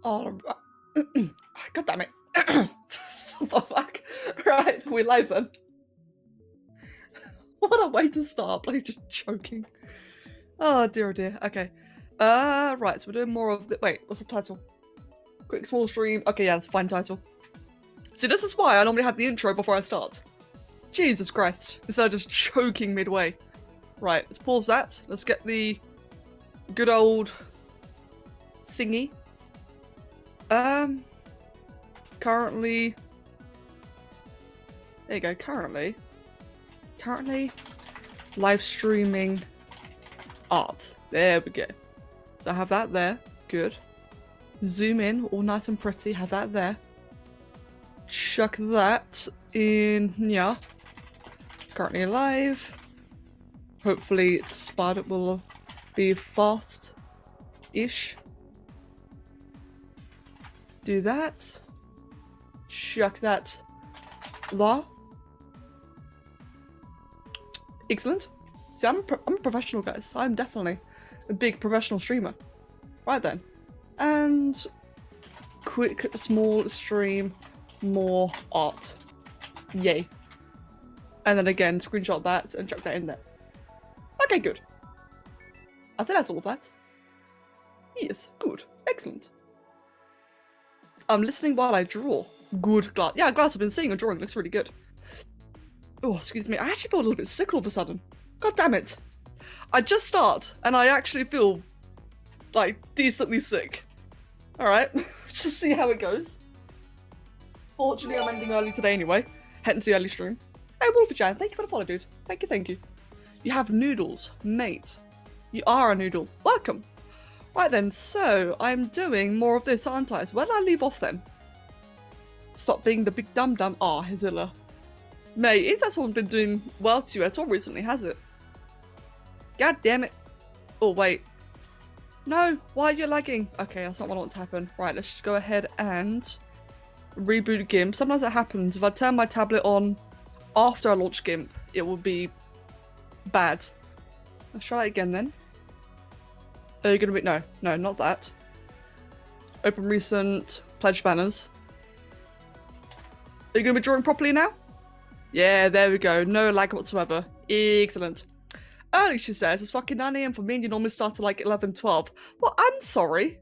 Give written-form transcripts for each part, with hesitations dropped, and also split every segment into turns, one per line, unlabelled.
Oh, God damn it. What the fuck? Right, we're live then. What a way to start, bloody just choking. Oh dear, oh dear. Okay. Right, so we're doing more of the. Wait, what's the title? Quick small stream. Okay, yeah, that's a fine title. See, this is why I normally have the intro before I start. Jesus Christ. Instead of just choking midway. Right, let's pause that. Let's get the good old thingy. Currently. There you go, currently live streaming art. There we go. So I have that there. Good. Zoom in, all nice and pretty. Have that there. Chuck that in. Yeah. Currently live. Hopefully, Spider will be fast-ish. Do that. Chuck that there. Excellent. See, I'm a professional, guys. I'm definitely a big professional streamer. Right then. And quick, small stream, more art. Yay. And then again, screenshot that and chuck that in there. Okay, good. I think that's all of that. Yes, good. Excellent. I'm listening while I draw. Good. Glad. Yeah, glad I've been seeing a drawing. Looks really good. Oh, excuse me. I actually feel a little bit sick all of a sudden. God damn it. I just start and I actually feel like decently sick. Alright, just see how it goes. Fortunately, I'm ending early today anyway, hence the early stream. Hey, Wolfie-chan, thank you for the follow, dude. Thank you, thank you. You have noodles, mate. You are a noodle. Welcome. Right then, so I'm doing more of this, aren't I? So where did I leave off then? Stop being the big dum-dum. Ah, Hizilla. Mate, it hasn't been doing well to you at all recently, has it? God damn it. Oh, wait. No, why are you lagging? Okay, that's not what I want to happen. Right, let's just go ahead and reboot GIMP. Sometimes it happens. If I turn my tablet on after I launch GIMP, it will be bad. Let's try it again then. Are you going to be... No, not that. Open recent pledge banners. Are you going to be drawing properly now? Yeah, there we go. No lag whatsoever. Excellent. Early, she says. It's fucking 9 AM for me and you normally start at like 11, 12. Well, I'm sorry.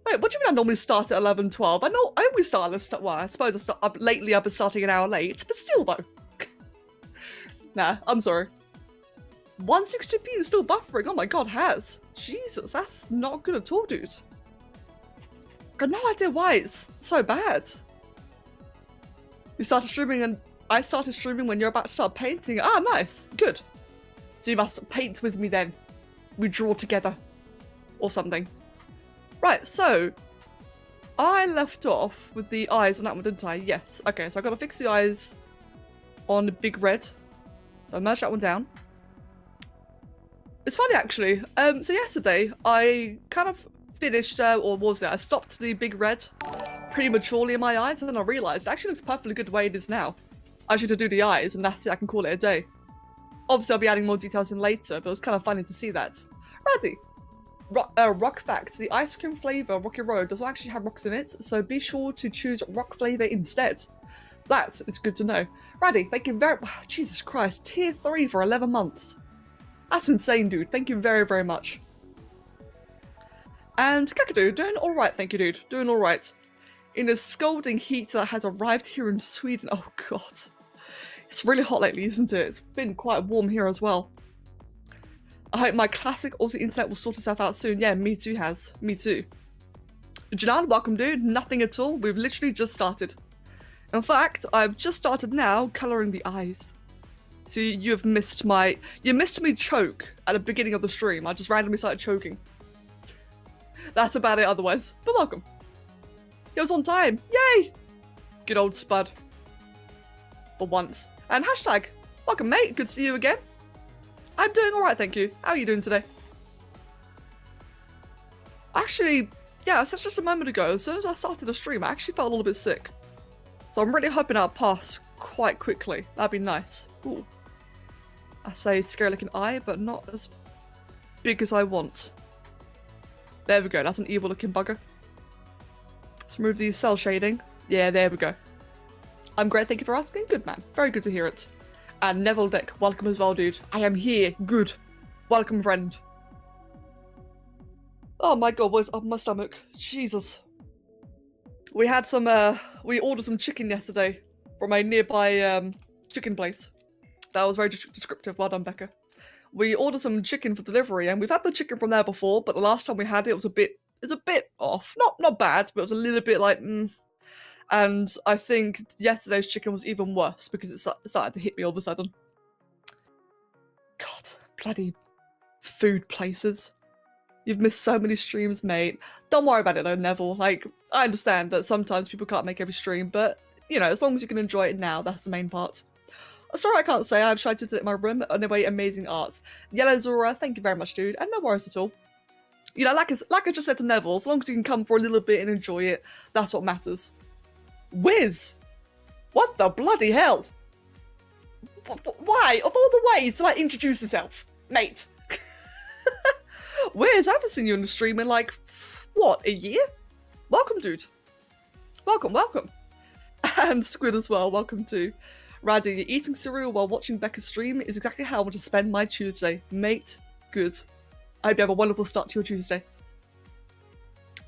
Wait, what do you mean I normally start at 11, 12? I always start at the start. Well, I suppose lately I've been starting an hour late, but still though. Nah, I'm sorry. 160p is still buffering. Oh my god, has. Jesus, that's not good at all, dude. Got no idea why it's so bad. You started streaming and I started streaming when you're about to start painting. Ah, nice. Good. So you must paint with me then. We draw together. Or something. Right, so I left off with the eyes on that one, didn't I? Yes. Okay, so I've got to fix the eyes on the big red. So I merged that one down. It's funny actually. So yesterday I kind of finished, or what was it? I stopped the big red prematurely in my eyes, and then I realised it actually looks perfectly good the way it is now. I should do the eyes, and that's it. I can call it a day. Obviously, I'll be adding more details in later, but it was kind of funny to see that. Ready. Rock fact. The ice cream flavour Rocky Road doesn't actually have rocks in it, so be sure to choose rock flavour instead. That is good to know. Ready. Thank you very... Jesus Christ. Tier 3 for 11 months. That's insane, dude. Thank you very, very much. And Kakadu, doing alright, thank you, dude. Doing alright. In the scalding heat that has arrived here in Sweden. Oh, God. It's really hot lately, isn't it? It's been quite warm here as well. I hope my classic Aussie internet will sort itself out soon. Yeah, me too, Has. Me too. Janan, welcome, dude. Nothing at all. We've literally just started. In fact, I've just started now colouring the eyes. So you missed me choke at the beginning of the stream. I just randomly started choking. That's about it otherwise. But welcome. It was on time. Yay! Good old Spud. For once. And hashtag, welcome mate, good to see you again. I'm doing alright, thank you. How are you doing today? Actually, yeah, I said just a moment ago, as soon as I started the stream, I actually felt a little bit sick. So I'm really hoping I'll pass quite quickly. That'd be nice. Ooh. I say scary like an eye, but not as big as I want. There we go, that's an evil looking bugger. Let's remove the cell shading. Yeah, there we go. I'm great, thank you for asking. Good, man. Very good to hear it. And Neville Dick, welcome as well, dude. I am here. Good. Welcome, friend. Oh my god, what's up my stomach? Jesus. We had some, we ordered some chicken yesterday from a nearby, chicken place. That was very descriptive. Well done, Becca. We ordered some chicken for delivery, and we've had the chicken from there before, but the last time we had it, it was a bit off. Not bad, but it was a little bit like, And I think yesterday's chicken was even worse because it started to hit me all of a sudden. God, bloody food places. You've missed so many streams, mate. Don't worry about it though, Neville. Like, I understand that sometimes people can't make every stream, but, you know, as long as you can enjoy it now, that's the main part. Sorry I can't say I've tried to do it in my room. Anyway, amazing arts. Yellow Zora, thank you very much, dude. And no worries at all. You know, like I just said to Neville, as long as you can come for a little bit and enjoy it, that's what matters. Wiz! What the bloody hell? Why? Of all the ways to, like, introduce yourself, mate. Wiz, I haven't seen you on the stream in, like, what, a year? Welcome, dude. Welcome, welcome. And Squid as well, welcome too. Raddy, eating cereal while watching Becca's stream is exactly how I want to spend my Tuesday. Mate, good. I hope you have a wonderful start to your Tuesday.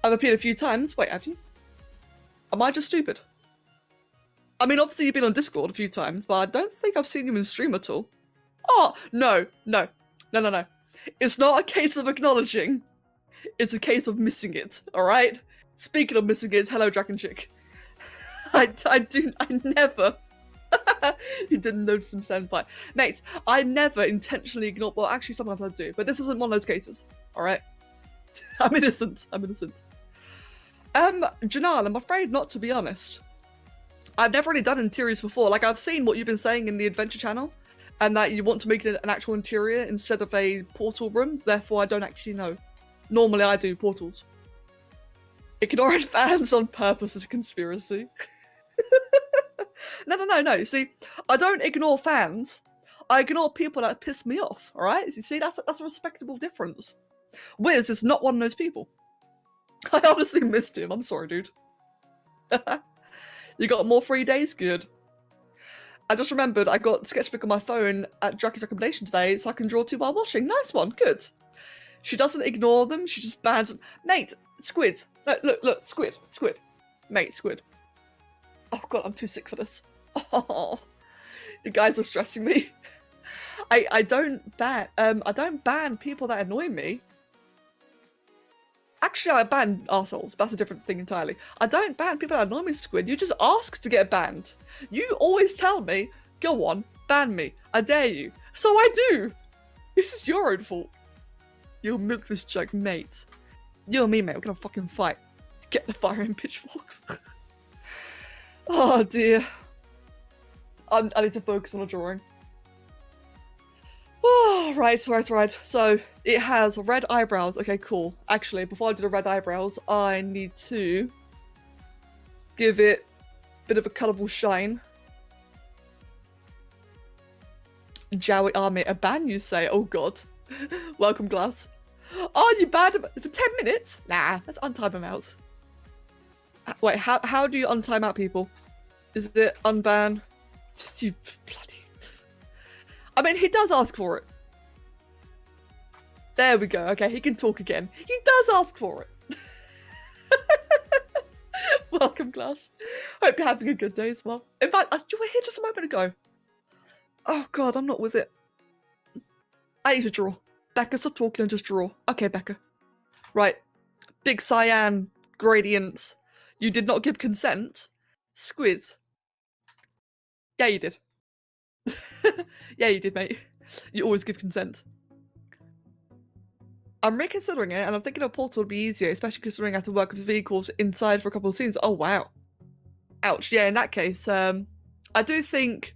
I've appeared a few times. Wait, have you? Am I just stupid? I mean, obviously you've been on Discord a few times, but I don't think I've seen you in stream at all. Oh, no. It's not a case of acknowledging. It's a case of missing it, alright? Speaking of missing it, hello, Dragon Chick. I never... You didn't notice him senpai. Mate, I never intentionally ignore... Well, actually, sometimes I do, but this isn't one of those cases, alright? I'm innocent. Janelle, I'm afraid not, to be honest. I've never really done interiors before. Like, I've seen what you've been saying in the Adventure channel, and that you want to make it an actual interior instead of a portal room, therefore I don't actually know. Normally I do portals. Ignoring fans on purpose is a conspiracy. No. See, I don't ignore fans. I ignore people that piss me off, alright? You see, that's a respectable difference. Wiz is not one of those people. I honestly missed him. I'm sorry, dude. You got more free days? Good. I just remembered I got Sketchbook on my phone at Jackie's recommendation today, so I can draw too while watching. Nice one. Good. She doesn't ignore them. She just bans them. Mate, Squid. Look, Squid. Mate, Squid. Oh god, I'm too sick for this. Oh, you guys are stressing me. I don't ban people that annoy me. Actually, I ban arseholes. That's a different thing entirely. I don't ban people that annoy me, Squid. You just ask to get banned. You always tell me, go on, ban me. I dare you. So I do. This is your own fault. You'll milk this joke, mate. You and me, mate, we're gonna fucking fight. Get the fire and pitchforks. Oh dear. I need to focus on a drawing. Oh, right. So, it has red eyebrows. Okay, cool. Actually, before I do the red eyebrows, I need to give it a bit of a colourful shine. Jowie Army, a ban, you say? Oh god. Welcome, Glass. Oh, you banned him for 10 minutes? Nah, let's untime him out. Wait, how do you untime out people? Is it unban? You bloody... I mean, he does ask for it. There we go. Okay, he can talk again. He does ask for it. Welcome, Glass. Hope you're having a good day as well. In fact, you were here just a moment ago. Oh god, I'm not with it. I need to draw. Becca, stop talking and just draw. Okay, Becca. Right. Big cyan gradients. You did not give consent. Squid. Yeah, you did. Yeah, you did, mate. You always give consent. I'm reconsidering it, and I'm thinking a portal would be easier, especially considering I have to work with vehicles inside for a couple of scenes. Oh, wow. Ouch. Yeah, in that case, I do think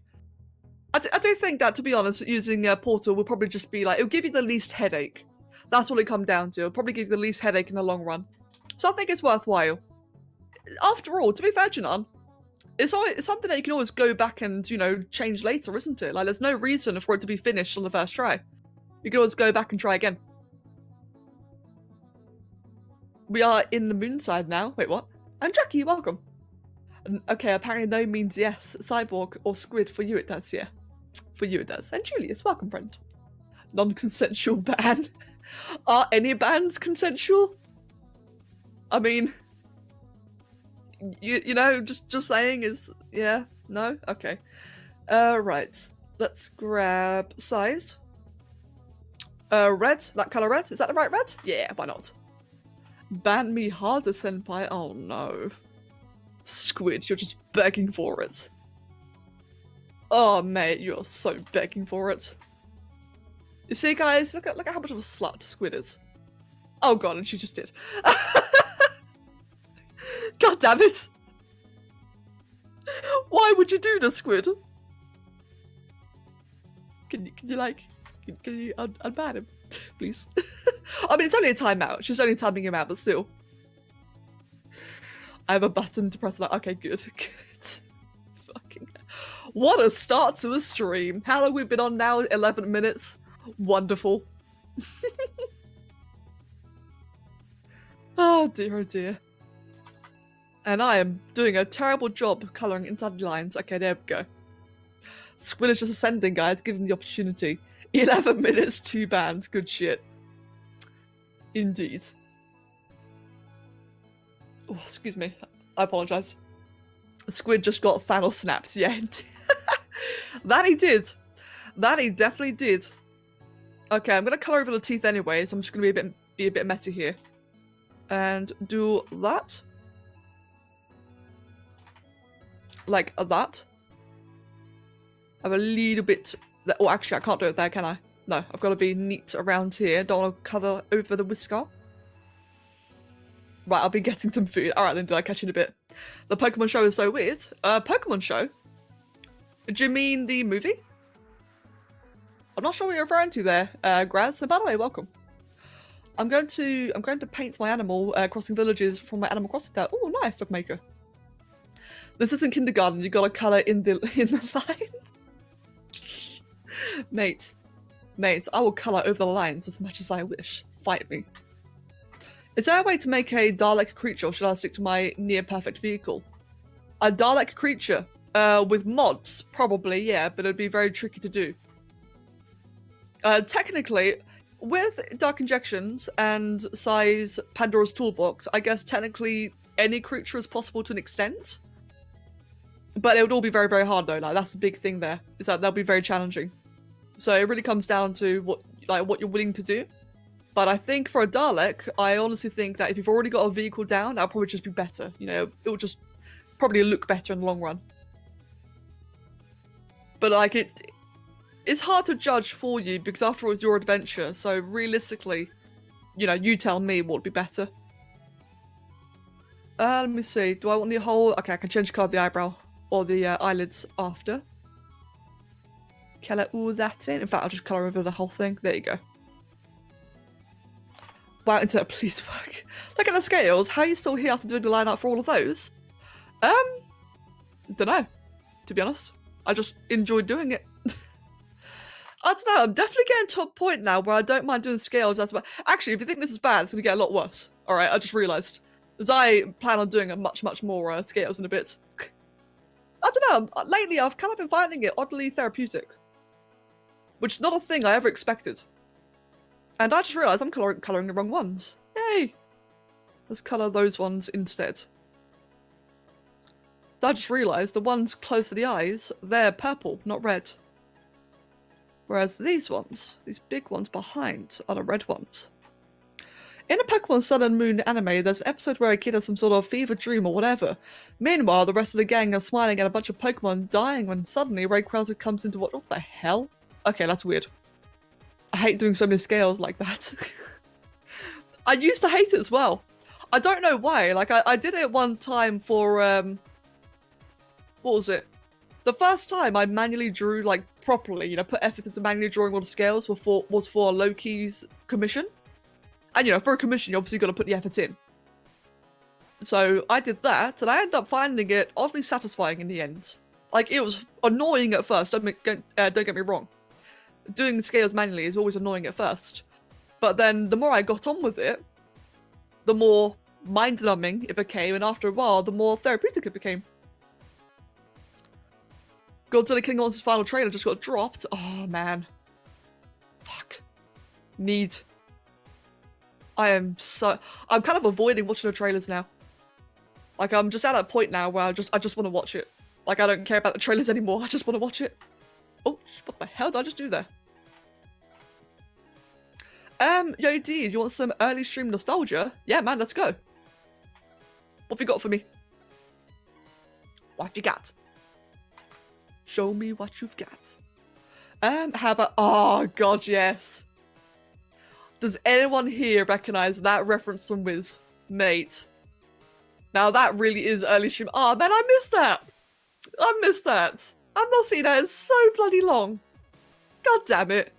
that, to be honest, using a portal would probably just be like, it'll give you the least headache. That's what it comes down to. It'll probably give you the least headache in the long run. So I think it's worthwhile. After all, to be fair, Janan, it's something that you can always go back and, you know, change later, isn't it? Like, there's no reason for it to be finished on the first try. You can always go back and try again. We are in the moon side now. Wait, what? And Jackie, welcome. Okay, apparently no means yes. Cyborg or squid, for you it does, yeah. For you it does. And Julius, welcome, friend. Non-consensual ban. Are any bans consensual? I mean, you know, just saying is, yeah, no? Okay. Right. Let's grab size. Red, that color red. Is that the right red? Yeah, why not? Ban me harder, senpai. Oh no. Squid, you're just begging for it. Oh mate, you're so begging for it. You see guys, look at how much of a slut Squid is. Oh god, and she just did. God damn it. Why would you do this, Squid? Can you like, can you unban him, please? I mean, it's only a timeout. She's only timing him out, but still. I have a button to press. Like, okay, good, good. Fucking. What a start to a stream. How long we've been on now? 11 minutes. Wonderful. Oh dear, oh dear. And I am doing a terrible job colouring inside the lines. Okay, there we go. Squid is just ascending, guys. Give him the opportunity. 11 minutes, 2 banned. Good shit. Indeed. Oh, excuse me. I apologise. Squid just got Thanos snapped. Yeah. That he did. That he definitely did. Okay, I'm going to colour over the teeth anyway, so I'm just going to be a bit messy here. And do that. Like that. Have a little bit. Oh, actually, I can't do it there, can I? No, I've got to be neat around here. Don't want to cover over the whisker. Right, I'll be getting some food. Alright then, I'll catch you in a bit. The Pokemon show is so weird. Pokemon show? Do you mean the movie? I'm not sure what you're referring to there, Graz. So by the way, welcome. I'm going to paint my animal crossing villages from my Animal Crossing town. Oh, nice, dog maker. This isn't kindergarten. You got to colour in the lines. Mate, I will colour over the lines as much as I wish. Fight me. Is there a way to make a Dalek creature, or should I stick to my near-perfect vehicle? A Dalek creature? With mods? Probably, yeah, but it'd be very tricky to do. Technically, with Dark Injections and Size Pandora's Toolbox, I guess technically any creature is possible to an extent. But it would all be very, very hard though. Like, that's the big thing there, is that they'll be very challenging. So it really comes down to what you're willing to do. But I think for a Dalek, I honestly think that if you've already got a vehicle down, that'll probably just be better. You know, it will just probably look better in the long run. But like it's hard to judge for you because after all, it's your adventure. So realistically, you know, you tell me what would be better. Let me see. Do I want the whole? Okay, I can change the colour of the eyebrow or the eyelids after. Colour all that in. In fact, I'll just colour over the whole thing. There you go. Wow, internet, please work. Look at the scales. How are you still here after doing the line art for all of those? Don't know. To be honest, I just enjoyed doing it. I don't know. I'm definitely getting to a point now where I don't mind doing scales. Actually, if you think this is bad, it's gonna get a lot worse. All right, I just realised. As I plan on doing a much more scales in a bit. I don't know. Lately, I've kind of been finding it oddly therapeutic, which is not a thing I ever expected. And I just realised I'm colouring the wrong ones. Yay! Let's colour those ones instead. So I just realised the ones close to the eyes, they're purple, not red. Whereas these ones, these big ones behind, are the red ones. In a Pokemon Sun and Moon anime, there's an episode where a kid has some sort of fever dream or whatever. Meanwhile, the rest of the gang are smiling at a bunch of Pokemon dying when suddenly Rayquaza comes into what the hell? Okay, that's weird. I hate doing so many scales like that. I used to hate it as well. I don't know why. Like, I did it one time for, what was it? The first time I manually drew, like, properly, you know, put effort into manually drawing all the scales was for Loki's commission. And, you know, for a commission, you obviously got to put the effort in. So I did that, and I ended up finding it oddly satisfying in the end. Like, it was annoying at first, don't get me wrong. Doing the scales manually is always annoying at first. But then the more I got on with it, the more mind-numbing it became, and after a while, the more therapeutic it became. Godzilla King Monsters final trailer just got dropped. Oh, man. Fuck. I'm kind of avoiding watching the trailers now. Like, I'm just at that point now where I just want to watch it. Like, I don't care about the trailers anymore. I just want to watch it. Oh, what the hell did I just do there? Yo, D, you want some early stream nostalgia? Yeah, man, let's go. What have you got for me? What have you got? Show me what you've got. How about... Oh, God, yes. Does anyone here recognize that reference from Wiz? Mate. Now, that really is early stream. Oh, man, I missed that. I missed that. I've not seen that in so bloody long. God damn it.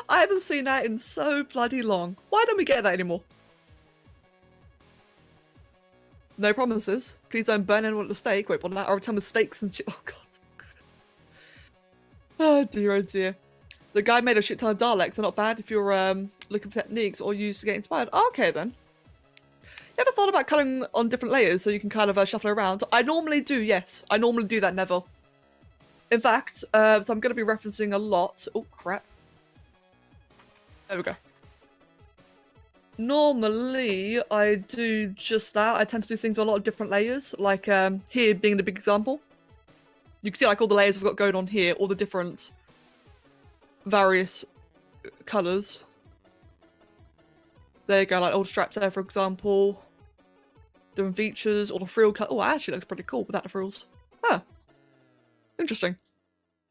I haven't seen that in so bloody long. Why don't we get that anymore? No promises. Please don't burn anyone at the stake. Wait, what that? Or return mistakes and shit. Oh, God. Oh, dear, oh, dear. The guy made a shit ton of Daleks. They're not bad if you're looking for techniques or used to get inspired. Oh, okay, then. You ever thought about coloring on different layers so you can kind of shuffle around? I normally do, yes. I normally do that, Neville. In fact, so I'm going to be referencing a lot. Oh, crap. There we go. Normally, I do just that. I tend to do things on a lot of different layers. Like here being the big example. You can see like all the layers we've got going on here. All the different various colours. There you go, like old straps there, for example. Different features, all the frill cut. Oh, actually looks pretty cool without the frills. Huh. Interesting.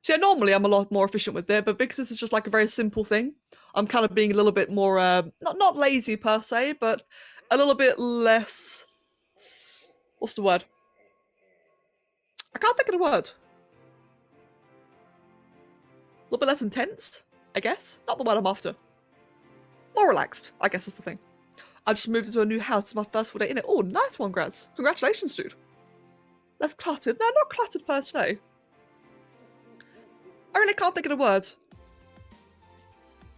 See, normally I'm a lot more efficient with it, but because this is just like a very simple thing, I'm kind of being a little bit more, not lazy per se, but a little bit less... What's the word? I can't think of the word. A little bit less intense, I guess. Not the word I'm after. More relaxed, I guess is the thing. I just moved into a new house. It's my first full day in it. Oh, nice one, Graz. Congratulations, dude. Less cluttered. No, not cluttered per se. I really can't think of the word.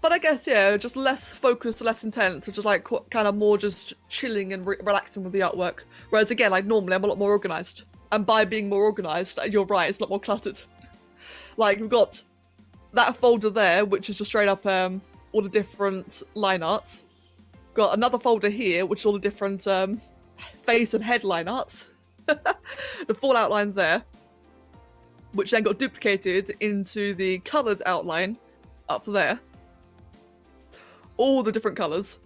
But I guess, yeah, just less focused, less intense. Just like kind of more just chilling and relaxing with the artwork. Whereas again, like normally I'm a lot more organised. And by being more organised, you're right, it's a lot more cluttered. Like we've got that folder there, which is just straight up all the different line arts. Got another folder here, which is all the different face and head line arts. The full outline there, which then got duplicated into the coloured outline up there. All the different colours.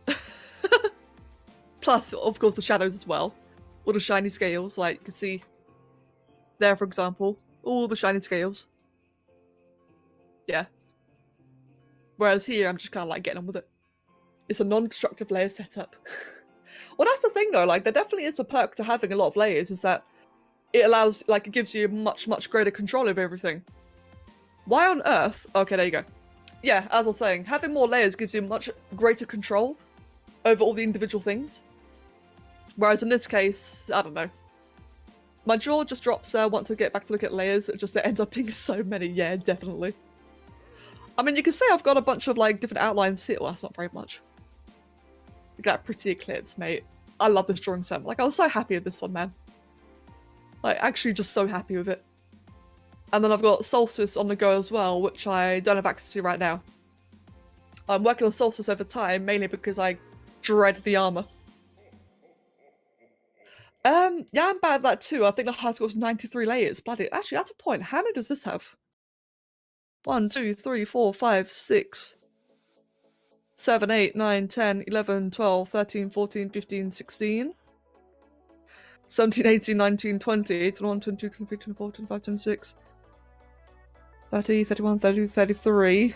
Plus, of course, the shadows as well. All the shiny scales, like you can see there, for example. All the shiny scales. Yeah. Whereas here, I'm just kind of like getting on with it. It's a non-destructive layer setup. Well, that's the thing though, like there definitely is a perk to having a lot of layers, is that it allows, like it gives you much greater control over everything. Why on earth? Okay, there you go. Yeah, as I was saying, having more layers gives you much greater control over all the individual things. Whereas in this case, I don't know. My jaw just drops once I get back to look at layers. It just ends up being so many. Yeah, definitely. I mean, you can say I've got a bunch of like different outlines here. Well, that's not very much. Look at that pretty eclipse, mate. I love this drawing set. Like, I was so happy with this one, man. Like, actually just so happy with it. And then I've got Solstice on the go as well, which I don't have access to right now. I'm working on Solstice over time, mainly because I dread the armor. Yeah, I'm bad at that too. I think the highest got 93 layers. Bloody, actually, that's a point. How many does this have? 1, 2, 3, 4, 5, 6, 7, 8, 9, 10, 11, 12, 13, 14, 15, 16, 17, 18, 19, 20, 21, 22, 23, 24, 25, 26, 30, 31, 32, 33,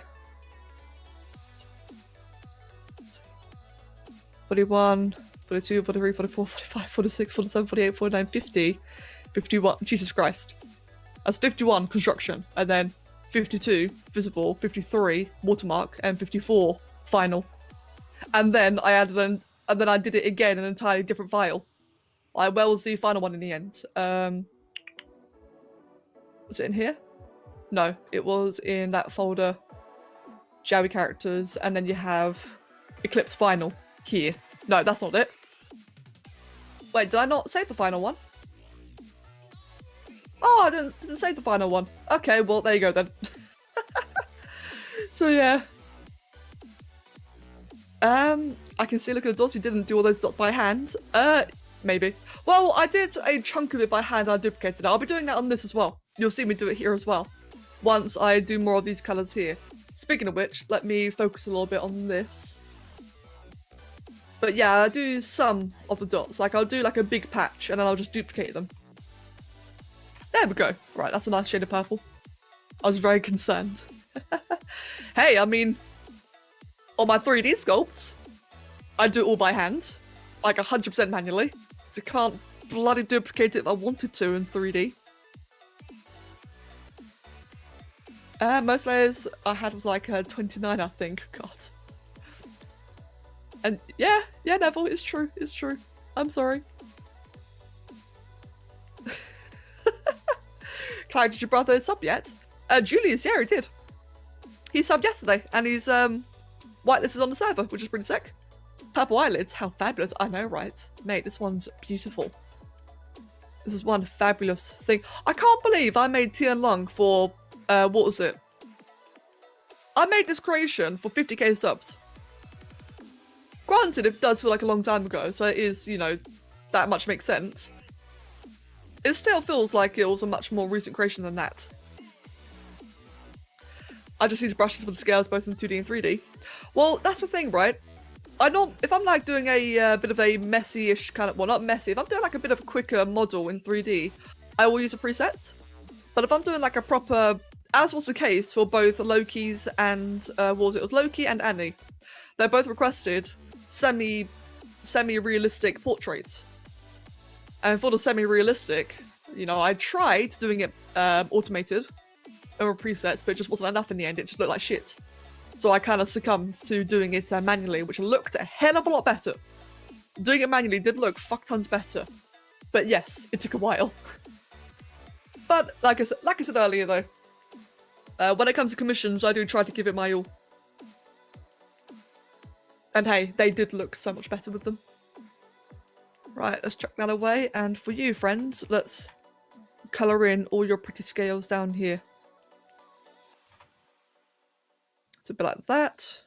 41, 42, 43, 44, 45, 46, 47, 48, 49, 50, 51. Jesus Christ. That's 51 construction, and then 52 visible, 53 watermark, and 54 final. And then I added and then I did it again in an entirely different file. Where was the final one in the end? Was it in here? No, it was in that folder. Jawi characters, and then you have Eclipse final. here. No, that's not it. Wait, did I not save the final one? Oh, I didn't save the final one. Okay, well, there you go then. So yeah. I can see, look at the dots, you didn't do all those dots by hand. Maybe. Well, I did a chunk of it by hand, I duplicated it. I'll be doing that on this as well. You'll see me do it here as well. Once I do more of these colours here. Speaking of which, let me focus a little bit on this. But yeah, I do some of the dots. Like, I'll do like a big patch and then I'll just duplicate them. There we go. Right, that's a nice shade of purple. I was very concerned. Hey, I mean, on my 3D sculpts, I do it all by hand. Like 100% manually. So I can't bloody duplicate it if I wanted to in 3D. Most layers I had was like 29, I think. God. And yeah, Neville, it's true, it's true. I'm sorry. Clyde, did your brother sub yet? Julius, yeah, he did. He subbed yesterday, and he's whitelisted on the server, which is pretty sick. Purple eyelids, how fabulous. I know, right? Mate, this one's beautiful. This is one fabulous thing. I can't believe I made Tian Long for, what was it? I made this creation for 50k subs. Granted, it does feel like a long time ago, so it is, you know, that much makes sense. It still feels like it was a much more recent creation than that. I just use brushes for the scales both in 2D and 3D. Well, that's the thing, right? I know if I'm like doing a bit of a messy-ish kind of, well, not messy, if I'm doing like a bit of a quicker model in 3D, I will use a preset. But if I'm doing like a proper, as was the case for both Loki's and, what was it? It was Loki and Annie. They both requested semi-realistic portraits. And for the semi-realistic, you know, I tried doing it automated over presets, but it just wasn't enough in the end. It just looked like shit. So I kind of succumbed to doing it manually, which looked a hell of a lot better. Doing it manually did look fuck tons better. But yes, it took a while. But like I said earlier though, when it comes to commissions, I do try to give it my all. And hey, they did look so much better with them. Right, let's chuck that away. And for you, friends, let's colour in all your pretty scales down here. It's a bit like that.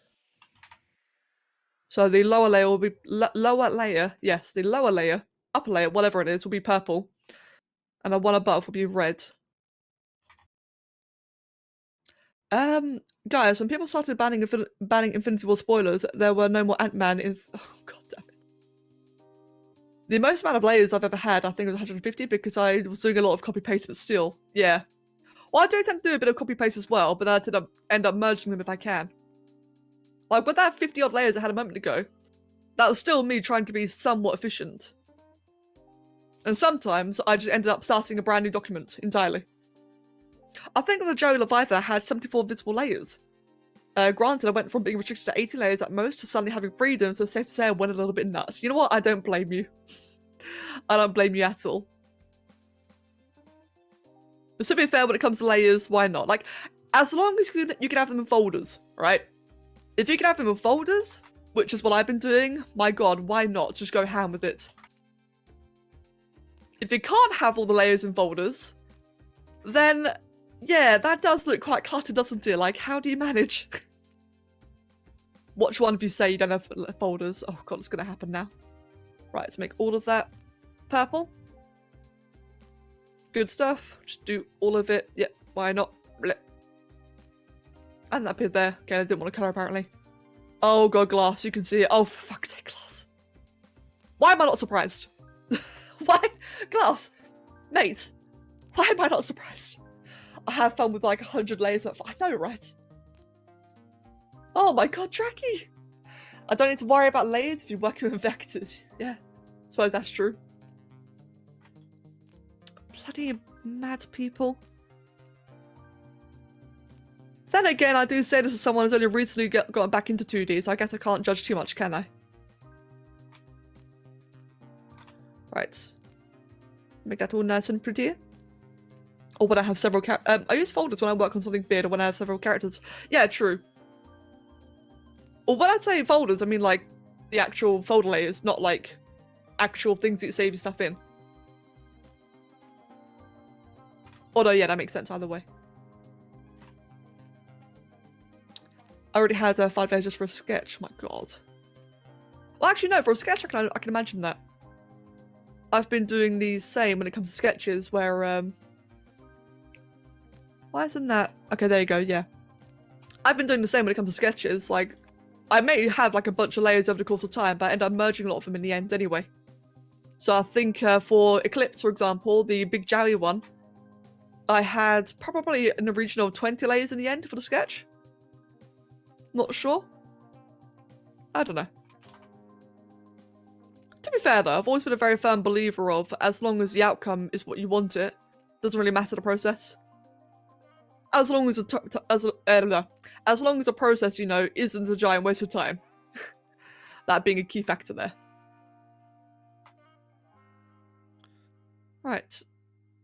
So the lower layer will be lower layer. Yes, the lower layer, upper layer, whatever it is, will be purple, and the one above will be red. Guys, when people started banning Infinity War spoilers, there were no more Ant-Man in. Oh god damn it! The most amount of layers I've ever had, I think, was 150 because I was doing a lot of copy paste, but still, yeah. Well, I do tend to do a bit of copy paste as well, but I tend to end up merging them if I can. Like with that 50 odd layers I had a moment ago, that was still me trying to be somewhat efficient. And sometimes I just ended up starting a brand new document entirely. I think the Joe Leviathan had 74 visible layers. Granted, I went from being restricted to 80 layers at most to suddenly having freedom, so it's safe to say I went a little bit nuts. You know what? I don't blame you. I don't blame you at all. But to be fair, when it comes to layers, why not? Like, as long as you can have them in folders, right? If you can have them in folders, which is what I've been doing, my god, why not? Just go ham with it. If you can't have all the layers in folders, then, yeah, that does look quite cluttered, doesn't it? Like, how do you manage? Watch one of you say you don't have folders. Oh god, it's going to happen now. Right, let's make all of that purple. Good stuff. Just do all of it. Yep, why not? Blech. And that bit there. Okay, I didn't want to colour apparently. Oh god, glass, you can see it. Oh, for fuck's sake, glass. Why am I not surprised? Why? Glass. Mate, why am I not surprised? I have fun with like 100 layers of. I know, right? Oh my god, Draki! I don't need to worry about layers if you're working with vectors. Yeah, I suppose that's true. Bloody mad people. Then again, I do say this as someone who's only recently gotten back into 2D, so I guess I can't judge too much, can I? Right. Make that all nice and pretty. Or when I have several I use folders when I work on something big or when I have several characters. Yeah, true. Or when I say folders, I mean like the actual folder layers, not like actual things that you save your stuff in. Although, yeah, that makes sense either way. I already had 5 days just for a sketch. My god. Well, actually, no. For a sketch, I can imagine that. I've been doing the same when it comes to sketches, where why isn't that? Okay, there you go. Yeah, I've been doing the same when it comes to sketches. Like, I may have like a bunch of layers over the course of time, but I end up merging a lot of them in the end anyway. So I think for Eclipse, for example, the big Jowie one, I had probably in the region of 20 layers in the end for the sketch. Not sure. I don't know. To be fair though, I've always been a very firm believer of, as long as the outcome is what you want it, doesn't really matter the process. As long as as long as the process, you know, isn't a giant waste of time. That being a key factor there. Right.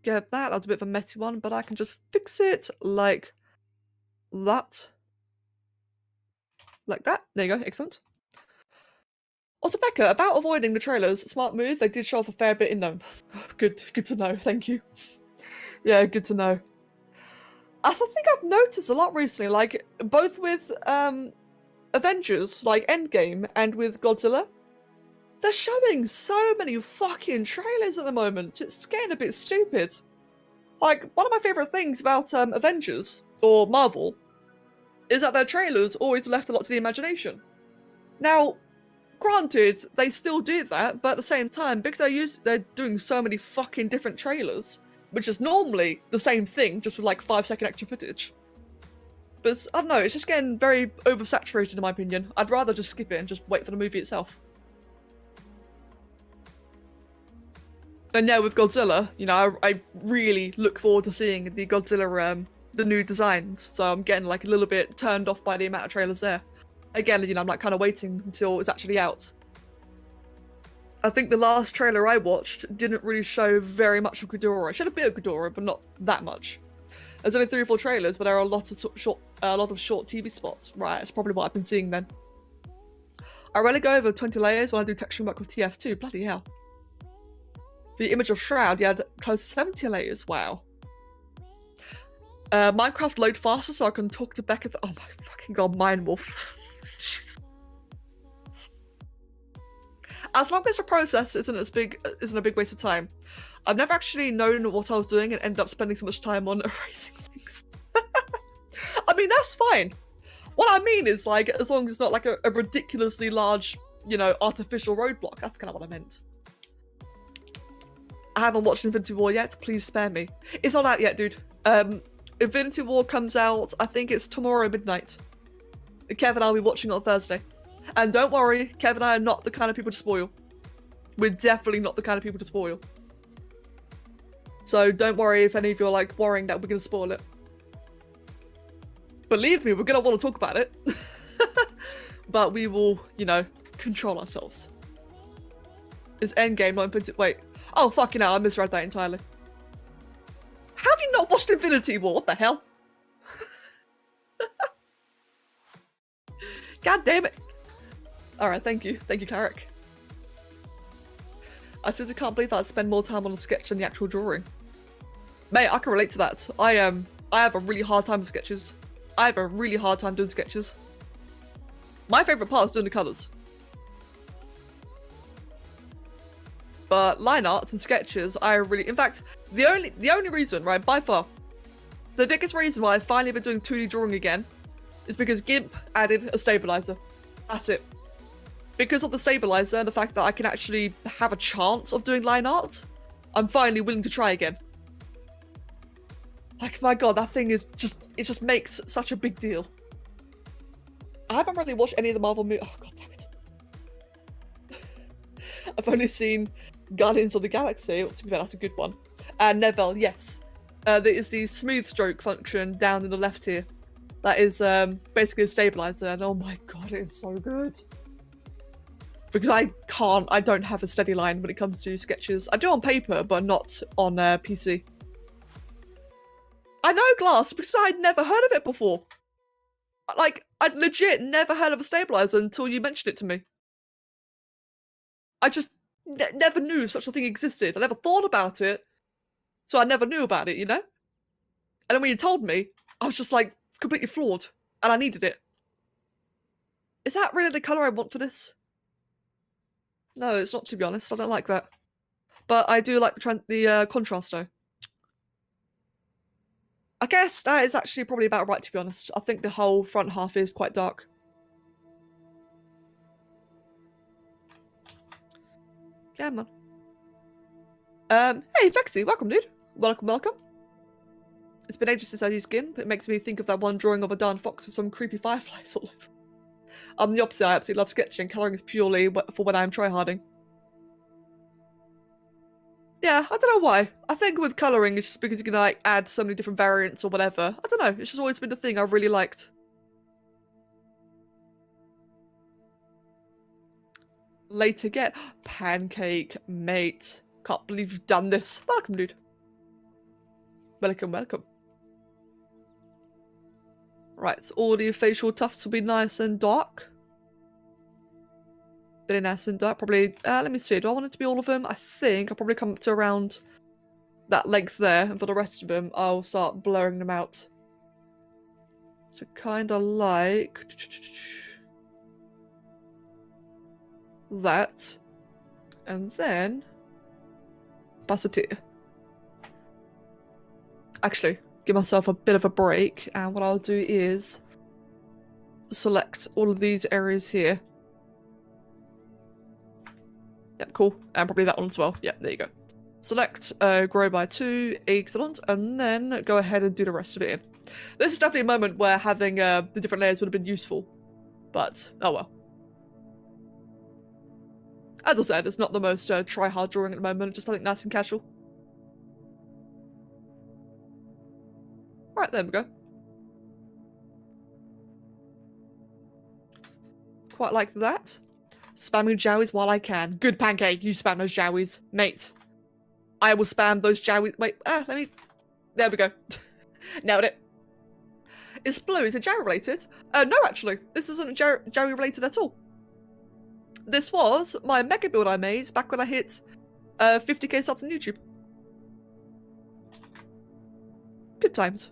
Yeah, that's a bit of a messy one, but I can just fix it like that. Like that. There you go. Excellent. Also, Becca, about avoiding the trailers, smart move. They did show off a fair bit in them. Good to know. Thank you. Yeah, good to know. As I think I've noticed a lot recently, like both with Avengers, like Endgame, and with Godzilla, they're showing so many fucking trailers at the moment. It's getting a bit stupid. Like, one of my favourite things about Avengers, or Marvel, is that their trailers always left a lot to the imagination. Now, granted, they still do that, but at the same time, because they're doing so many fucking different trailers, which is normally the same thing, just with like 5-second extra footage. But I don't know, it's just getting very oversaturated in my opinion. I'd rather just skip it and just wait for the movie itself. And yeah, with Godzilla, you know, I really look forward to seeing the Godzilla, the new designs. So I'm getting like a little bit turned off by the amount of trailers there. Again, you know, I'm like kind of waiting until it's actually out. I think the last trailer I watched didn't really show very much of Ghidorah. It showed a bit of Ghidorah, but not that much. There's only 3 or 4 trailers, but there are a lot of short TV spots. Right, that's probably what I've been seeing then. I rarely go over 20 layers when I do texturing work with TF2. Bloody hell. The image of Shroud, you had close to 70 layers. Wow. Minecraft load faster so I can talk to Becca. Oh my fucking god, Mindwolf. As long as the process isn't a big waste of time. I've never actually known what I was doing and ended up spending so much time on erasing things. I mean, that's fine. What I mean is, like, as long as it's not like a ridiculously large, you know, artificial roadblock. That's kind of what I meant. I haven't watched Infinity War yet. Please spare me. It's not out yet, dude. Infinity War comes out, I think it's tomorrow midnight. Kev and I will be watching it on Thursday. And don't worry, Kev and I are not the kind of people to spoil. We're definitely not the kind of people to spoil. So don't worry if any of you are like worrying that we're going to spoil it. Believe me, we're going to want to talk about it. But we will, you know, control ourselves. It's Endgame, not Infinity... Wait. Oh, fucking hell, I misread that entirely. How have you not watched Infinity War? What the hell? God damn it. Alright, thank you. Thank you, Tarek. I seriously can't believe that I'd spend more time on a sketch than the actual drawing. Mate, I can relate to that. I have a really hard time with sketches. I have a really hard time doing sketches. My favourite part is doing the colours. But line arts and sketches, I really... In fact, the only reason, right, by far, the biggest reason why I've finally been doing 2D drawing again is because GIMP added a stabilizer. That's it. Because of the stabilizer and the fact that I can actually have a chance of doing line art, I'm finally willing to try again. Like, my god, that thing is just... It just makes such a big deal. I haven't really watched any of the Marvel movies. Oh, god damn it. I've only seen Guardians of the Galaxy. To be fair, that's a good one. And Neville, yes. There is the smooth stroke function down in the left here. That is basically a stabilizer, and oh my god, it is so good. Because I don't have a steady line when it comes to sketches. I do on paper, but not on PC. I know Glass, because I'd never heard of it before. Like, I'd legit never heard of a stabilizer until you mentioned it to me. I just never knew such a thing existed. I never thought about it, so I never knew about it, you know? And then when you told me, I was just like completely floored, and I needed it. Is that really the colour I want for this? No, it's not, to be honest. I don't like that. But I do like the contrast, though. I guess that is actually probably about right, to be honest. I think the whole front half is quite dark. Yeah, man. Hey, Vexy, welcome, dude. Welcome, welcome. It's been ages since I used skin, but it makes me think of that one drawing of a darn fox with some creepy fireflies all over. I'm the opposite. I absolutely love sketching. Colouring is purely for when I'm tryharding. Yeah, I don't know why. I think with colouring, it's just because you can like add so many different variants or whatever. I don't know. It's just always been the thing I really liked. Later get pancake, mate. Can't believe you've done this. Welcome, dude. Welcome, welcome. Right, so all the facial tufts will be nice and dark. Really nice and dark. Probably, let me see. Do I want it to be all of them? I think I'll probably come up to around that length there. And for the rest of them, I'll start blurring them out. So kind of like that. And then Basseteer. Actually, give myself a bit of a break, and what I'll do is select all of these areas here. Yep, cool. And probably that one as well. Yep, there you go. Select grow by 2, excellent, and then go ahead and do the rest of it in. This is definitely a moment where having the different layers would have been useful, but oh well. As I said, it's not the most try-hard drawing at the moment, just I think nice and casual. Right, there we go. Quite like that. Spamming jowies while I can. Good pancake, you spam those jowies. Mate, I will spam those jowies. Wait, let me... There we go. Nailed it. Is blue, is it jowie related? No, actually. This isn't jowie related at all. This was my mega build I made back when I hit 50k subs on YouTube. Good times.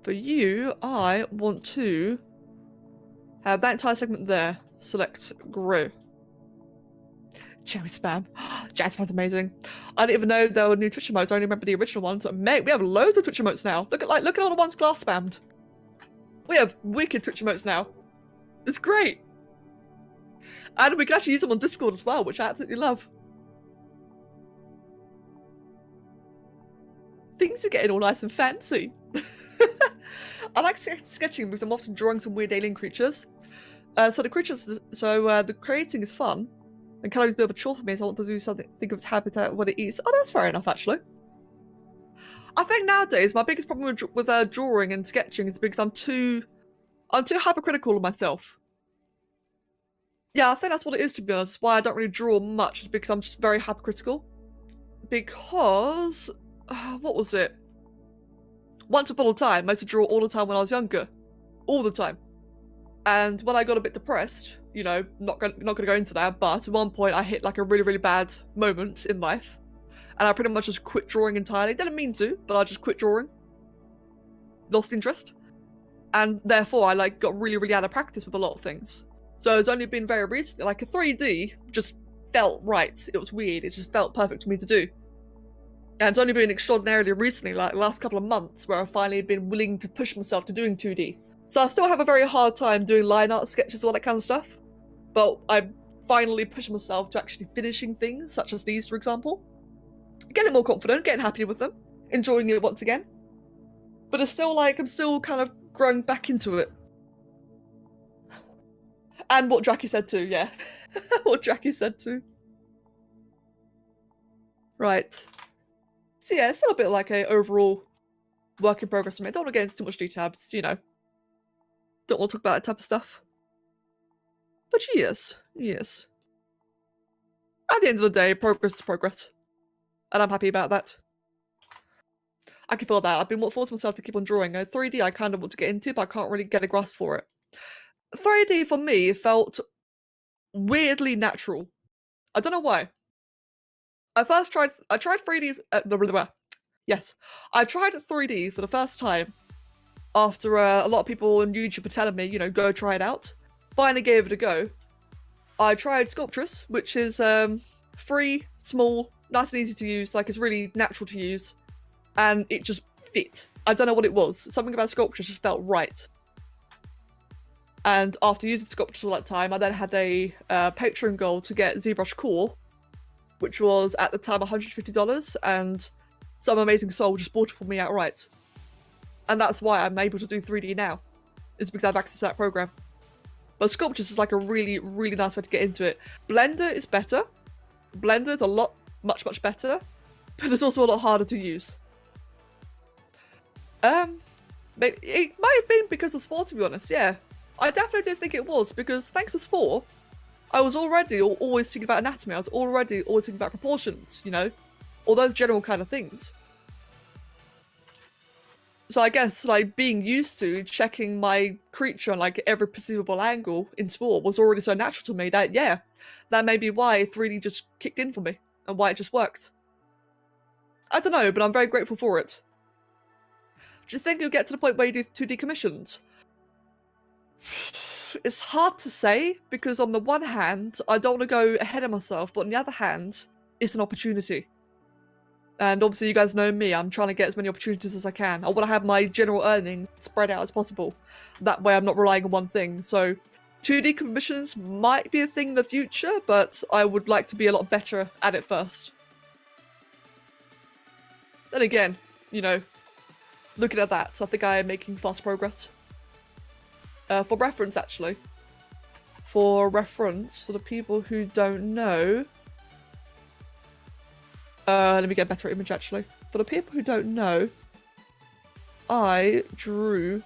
For you, I want to have that entire segment there. Select grow. Joey spam. Jazz spam's amazing. I didn't even know there were new Twitch emotes. I only remember the original ones. Mate, we have loads of Twitch emotes now. Look at all the ones Glass spammed. We have wicked Twitch emotes now. It's great. And we can actually use them on Discord as well, which I absolutely love. Things are getting all nice and fancy. I like sketching because I'm often drawing some weird alien creatures. The creating is fun, and colouring is a bit of a chore for me, so I want to do something, think of its habitat, what it eats. Oh, that's fair enough, actually. I think nowadays my biggest problem with drawing and sketching is because I'm too hypercritical of myself. Yeah, I think that's what it is, to be honest. Why I don't really draw much is because I'm just very hypercritical. Because what was it? Once upon a time, I used to draw all the time when I was younger. All the time. And when I got a bit depressed, you know, not gonna go into that, but at one point I hit like a really, really bad moment in life. And I pretty much just quit drawing entirely. Didn't mean to, but I just quit drawing. Lost interest. And therefore I like got really, really out of practice with a lot of things. So it's only been very recently, like a 3D just felt right. It was weird. It just felt perfect for me to do. And it's only been extraordinarily recently, like the last couple of months, where I've finally been willing to push myself to doing 2D. So I still have a very hard time doing line art sketches, all that kind of stuff. But I'm finally pushing myself to actually finishing things, such as these, for example. Getting more confident, getting happy with them, enjoying it once again. But it's still like, I'm still kind of growing back into it. And what Dracky said too, yeah. What Dracky said too. Right. So yeah, it's still a bit like a overall work in progress for me. I don't want to get into too much detail, because, you know, don't want to talk about that type of stuff. But yes. At the end of the day, progress is progress. And I'm happy about that. I can feel that. I've been forcing myself to keep on drawing. 3D I kind of want to get into, but I can't really get a grasp for it. 3D for me felt weirdly natural. I don't know why. I tried 3D. Yes, I tried 3D for the first time after a lot of people on YouTube were telling me, go try it out. Finally gave it a go. I tried Sculptress, which is free, small, nice and easy to use. Like, it's really natural to use, and it just fit. I don't know what it was. Something about Sculptress just felt right. And after using Sculptress all that time, I then had a Patreon goal to get ZBrush Core, which was at the time $150, and some amazing soul just bought it for me outright. And that's why I'm able to do 3D now. It's because I have access to that program. But Sculptress is like a really, really nice way to get into it. Blender is better. Blender is a lot, much, much better. But it's also a lot harder to use. It might have been because of Spore, to be honest, yeah. I definitely do think it was, because thanks to Spore, I was already always thinking about anatomy. I was already always thinking about proportions, all those general kind of things. So I guess, like, being used to checking my creature on, like, every perceivable angle in Spore was already so natural to me that, yeah, that may be why 3D just kicked in for me and why it just worked. I don't know, but I'm very grateful for it. Do you think you'll get to the point where you do 2D commissions? It's hard to say, because on the one hand, I don't want to go ahead of myself, but on the other hand, it's an opportunity. And obviously you guys know me, I'm trying to get as many opportunities as I can. I want to have my general earnings spread out as possible. That way I'm not relying on one thing. So 2D commissions might be a thing in the future, but I would like to be a lot better at it first. Then again, looking at that, I think I am making fast progress. For reference, actually. For reference, for the people who don't know... let me get a better image, actually. For the people who don't know, I drew...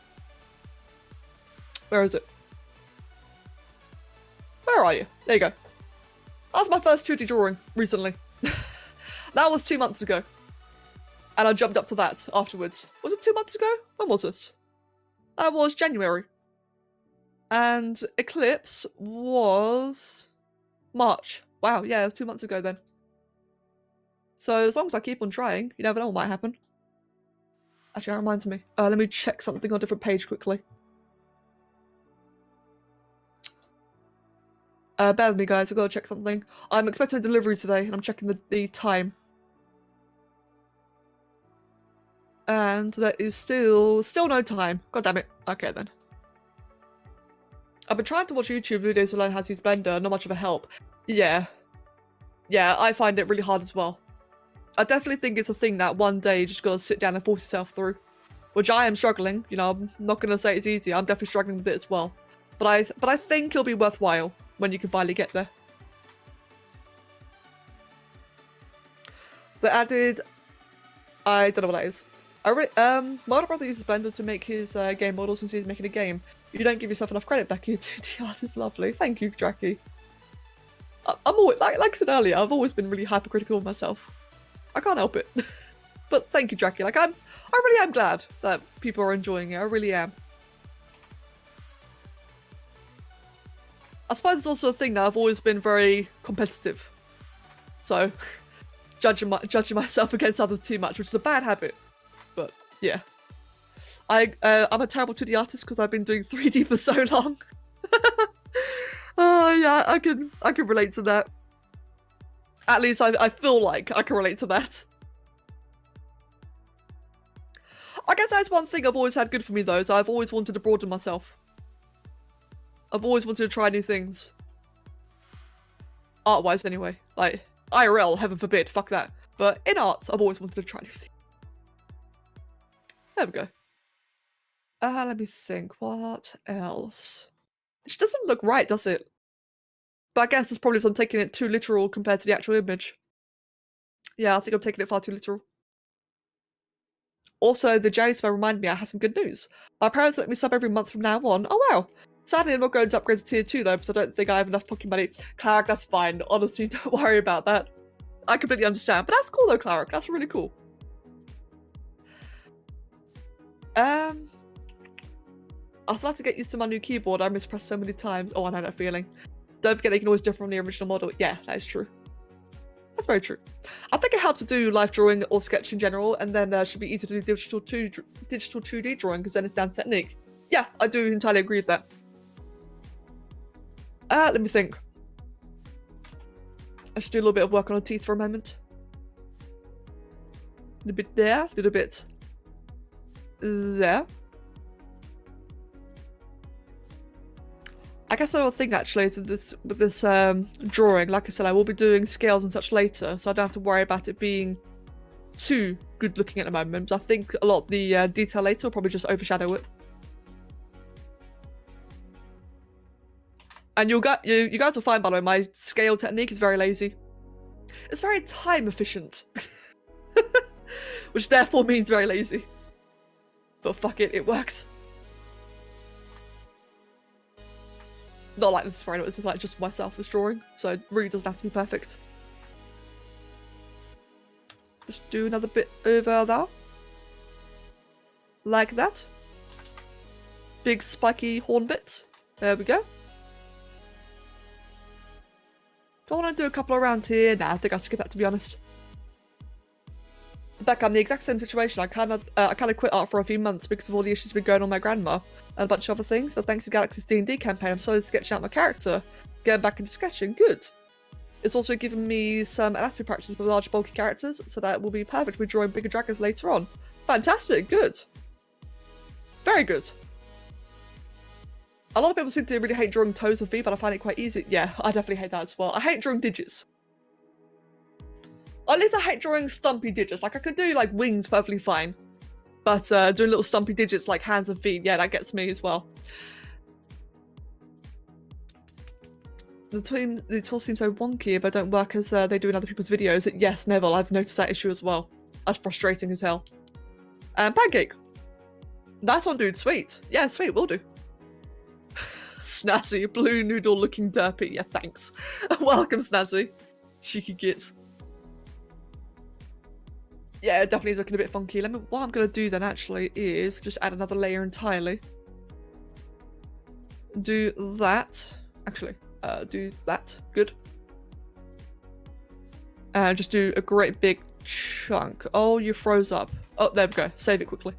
Where is it? Where are you? There you go. That was my first 2D drawing recently. That was 2 months ago. And I jumped up to that afterwards. Was it 2 months ago? When was it? That was January. And Eclipse was... March. Wow, yeah, it was 2 months ago then. So as long as I keep on trying, you never know what might happen. Actually, that reminds me. Let me check something on a different page quickly. Bear with me, guys. I've got to check something. I'm expecting a delivery today, and I'm checking the time. And there is still no time. God damn it. Okay, then. I've been trying to watch YouTube videos to learn how to use Blender. Not much of a help. Yeah. Yeah, I find it really hard as well. I definitely think it's a thing that one day you just gotta sit down and force yourself through. Which I am struggling, I'm not gonna say it's easy, I'm definitely struggling with it as well. But I think it'll be worthwhile when you can finally get there. They added... I don't know what that is. My older brother uses Blender to make his game models since he's making a game. You don't give yourself enough credit, Becky. 2D art is lovely. Thank you, Jackie. I'm always, like I said earlier, I've always been really hypercritical of myself. I can't help it. But thank you, Jackie. Like, I really am glad that people are enjoying it. I really am. I suppose it's also a thing that I've always been very competitive. So, judging myself against others too much, which is a bad habit. But, yeah. I'm a terrible 2D artist because I've been doing 3D for so long. Oh, yeah, I can relate to that. At least I feel like I can relate to that. I guess that's one thing I've always had good for me, though, is I've always wanted to broaden myself. I've always wanted to try new things. Art-wise, anyway. Like, IRL, heaven forbid, fuck that. But in arts, I've always wanted to try new things. There we go. Let me think. What else? It just doesn't look right, does it? But I guess it's probably because I'm taking it too literal compared to the actual image. Yeah, I think I'm taking it far too literal. Also, the Jerry spell reminded me I have some good news. My parents let me sub every month from now on. Oh wow! Sadly, I'm not going to upgrade to tier 2 though, because I don't think I have enough Poké money. Clark, that's fine. Honestly, don't worry about that. I completely understand. But that's cool though, Clark. That's really cool. I still have to get used to my new keyboard. I mispressed so many times. Oh, I know that feeling. don't forget they can always differ from the original model. Yeah, that is true. That's very true. I think it helps to do live drawing or sketch in general, and then should be easy to do digital 2D drawing, because then it's down to technique. Yeah, I do entirely agree with that. Let me think. I should do a little bit of work on her teeth for a moment. A little bit there, a little bit there. I guess another thing actually with this drawing, like I said, I will be doing scales and such later, so I don't have to worry about it being too good looking at the moment. I think a lot of the detail later will probably just overshadow it. And you guys will find, by the way, my scale technique is very lazy. It's very time efficient. Which therefore means very lazy. But fuck it, it works. Not like this for anyone, it's like just myself, this drawing. So it really doesn't have to be perfect. Just do another bit over there. Like that. Big spiky horn bits. There we go. Do I want to do a couple around here? Nah, I think I'll skip that, to be honest. Back, I'm the exact same situation. I kind of quit art for a few months because of all the issues been going on with my grandma and a bunch of other things. But thanks to Galaxy's D&D campaign, I'm slowly sketching out my character, getting back into sketching. Good. It's also given me some anatomy practices with large, bulky characters, so that will be perfect for drawing bigger dragons later on. Fantastic. Good. Very good. A lot of people seem to really hate drawing toes and feet, but I find it quite easy. Yeah, I definitely hate that as well. I hate drawing digits. At least I hate drawing stumpy digits. Like, I could do, like, wings perfectly fine. But doing little stumpy digits like hands and feet, yeah, that gets me as well. The tool seems so wonky if I don't work as they do in other people's videos. Yes, Neville, I've noticed that issue as well. That's frustrating as hell. Pancake. Nice one, dude. Sweet. Yeah, sweet. Will do. Snazzy. Blue noodle looking derpy. Yeah, thanks. Welcome, Snazzy. Cheeky git. Yeah, it definitely is looking a bit funky. What I'm going to do then actually is just add another layer entirely. Do that. Actually, do that. Good. And just do a great big chunk. Oh, you froze up. Oh, there we go. Save it quickly.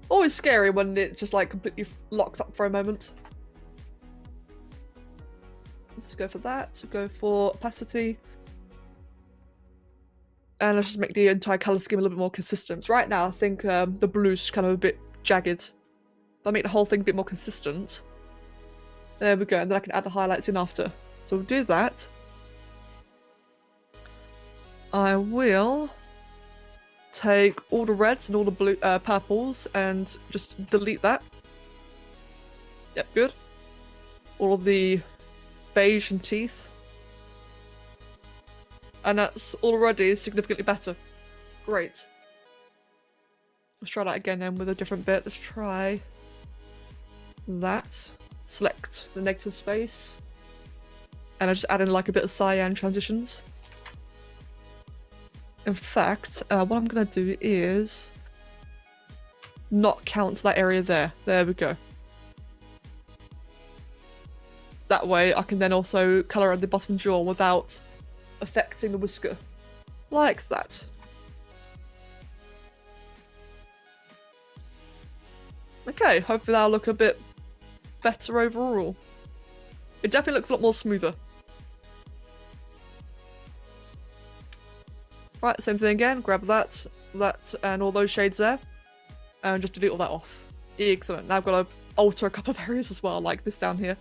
Always scary when it just like completely locks up for a moment. Let's go for that. Go for opacity. And let's just make the entire colour scheme a little bit more consistent. Right now, I think the blue's just kind of a bit jagged. I'll make the whole thing a bit more consistent. There we go, and then I can add the highlights in after. So we'll do that. I will take all the reds and all the blue, purples and just delete that. Yep, good. All of the beige and teeth. And that's already significantly better. Great. Let's try that again then with a different bit. Let's try that. Select the negative space. And I just add in like a bit of cyan transitions. In fact, what I'm going to do is not count that area there. There we go. That way I can then also colour at the bottom jaw without affecting the whisker. Like that. Okay, hopefully that'll look a bit better overall. It definitely looks a lot more smoother. Right, same thing again. Grab that, and all those shades there. And just delete all that off. Excellent. Now I've got to alter a couple of areas as well, like this down here.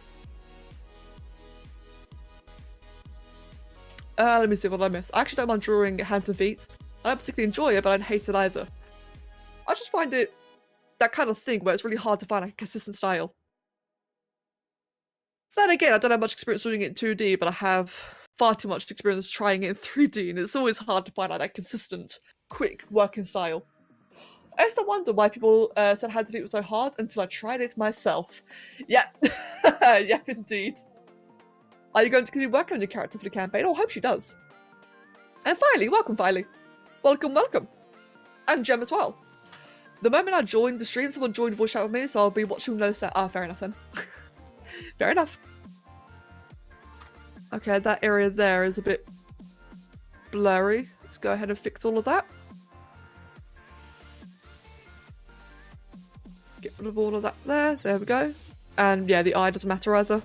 Let me see what I miss. I actually don't mind drawing hands and feet. I don't particularly enjoy it, but I don't hate it either. I just find it that kind of thing where it's really hard to find like, a consistent style. Then again, I don't have much experience doing it in 2D, but I have far too much experience trying it in 3D, and it's always hard to find like that consistent, quick working style. I used to wonder why people said hands and feet were so hard until I tried it myself. Yep. Yep, indeed. Are you going to continue working on your character for the campaign? Oh, I hope she does. And Filey, welcome Filey. Welcome, welcome. And Jem as well. The moment I joined the stream, someone joined voice chat with me, so I'll be watching no set. Ah, fair enough then. Fair enough. Okay, that area there is a bit blurry. Let's go ahead and fix all of that. Get rid of all of that there. There we go. And yeah, the eye doesn't matter either.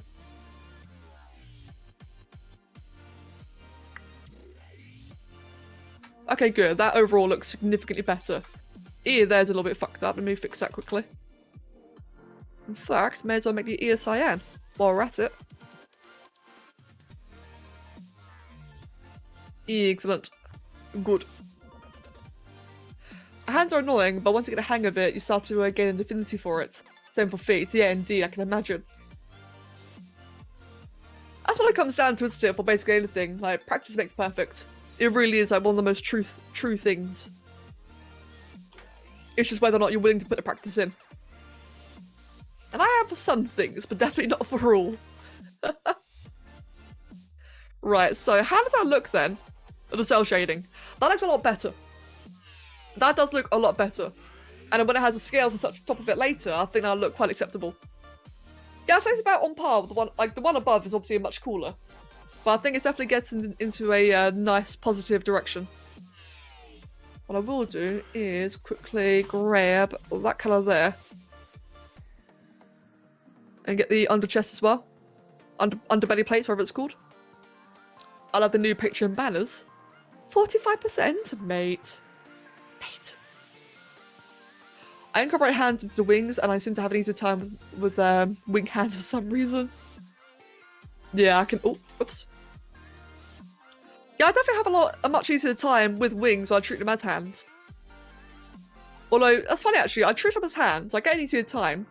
Okay, good. That overall looks significantly better. Ear there's a little bit fucked up. Let me fix that quickly. In fact, may as well make the ear cyan while we're at it. Excellent. Good. Hands are annoying, but once you get a hang of it, you start to gain an affinity for it. Same for feet. Yeah, indeed, I can imagine. That's what it comes down to, isn't it, for basically anything. Like, practice makes perfect. It really is like one of the most true things. It's just whether or not you're willing to put the practice in. And I am for some things, but definitely not for all. Right, so how does that look then? The cell shading. That looks a lot better. That does look a lot better. And then when it has the scales and such on top of it later, I think that'll look quite acceptable. Yeah, I'd say it's about on par with the one, like the one above is obviously much cooler. But I think it's definitely getting into a nice positive direction. What I will do is quickly grab that colour there. And get the under chest as well. Underbelly plates, whatever it's called. I love the new Patreon banners. 45%, mate. Mate. I incorporate hands into the wings, and I seem to have an easier time with wing hands for some reason. Yeah, I can. Oh, oops. Yeah, I definitely have a much easier time with wings when I treat them as hands. Although that's funny actually, I treat them as hands. I get an easier time,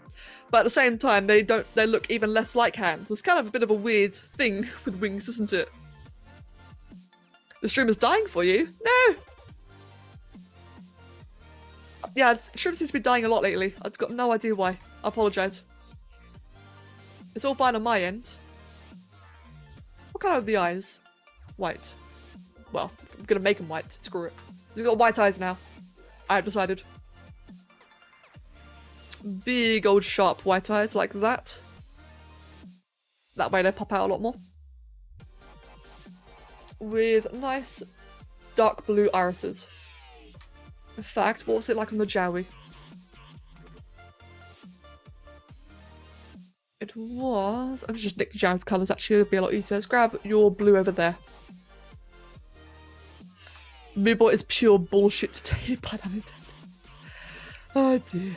but at the same time, they look even less like hands. It's kind of a bit of a weird thing with wings, isn't it? The streamer's dying for you? No! Yeah, stream seems to be dying a lot lately. I've got no idea why. I apologise. It's all fine on my end. What colour are the eyes? White. Well, I'm gonna make them white. Screw it. He's got white eyes now. I have decided. Big old sharp white eyes like that. That way they pop out a lot more. With nice dark blue irises. In fact, what's it like on the Jowie? It was... I've just nicked the Jowie's colours actually, it'll be a lot easier. Let's grab your blue over there. Moobot is pure bullshit today, but I'm intended. Oh dear.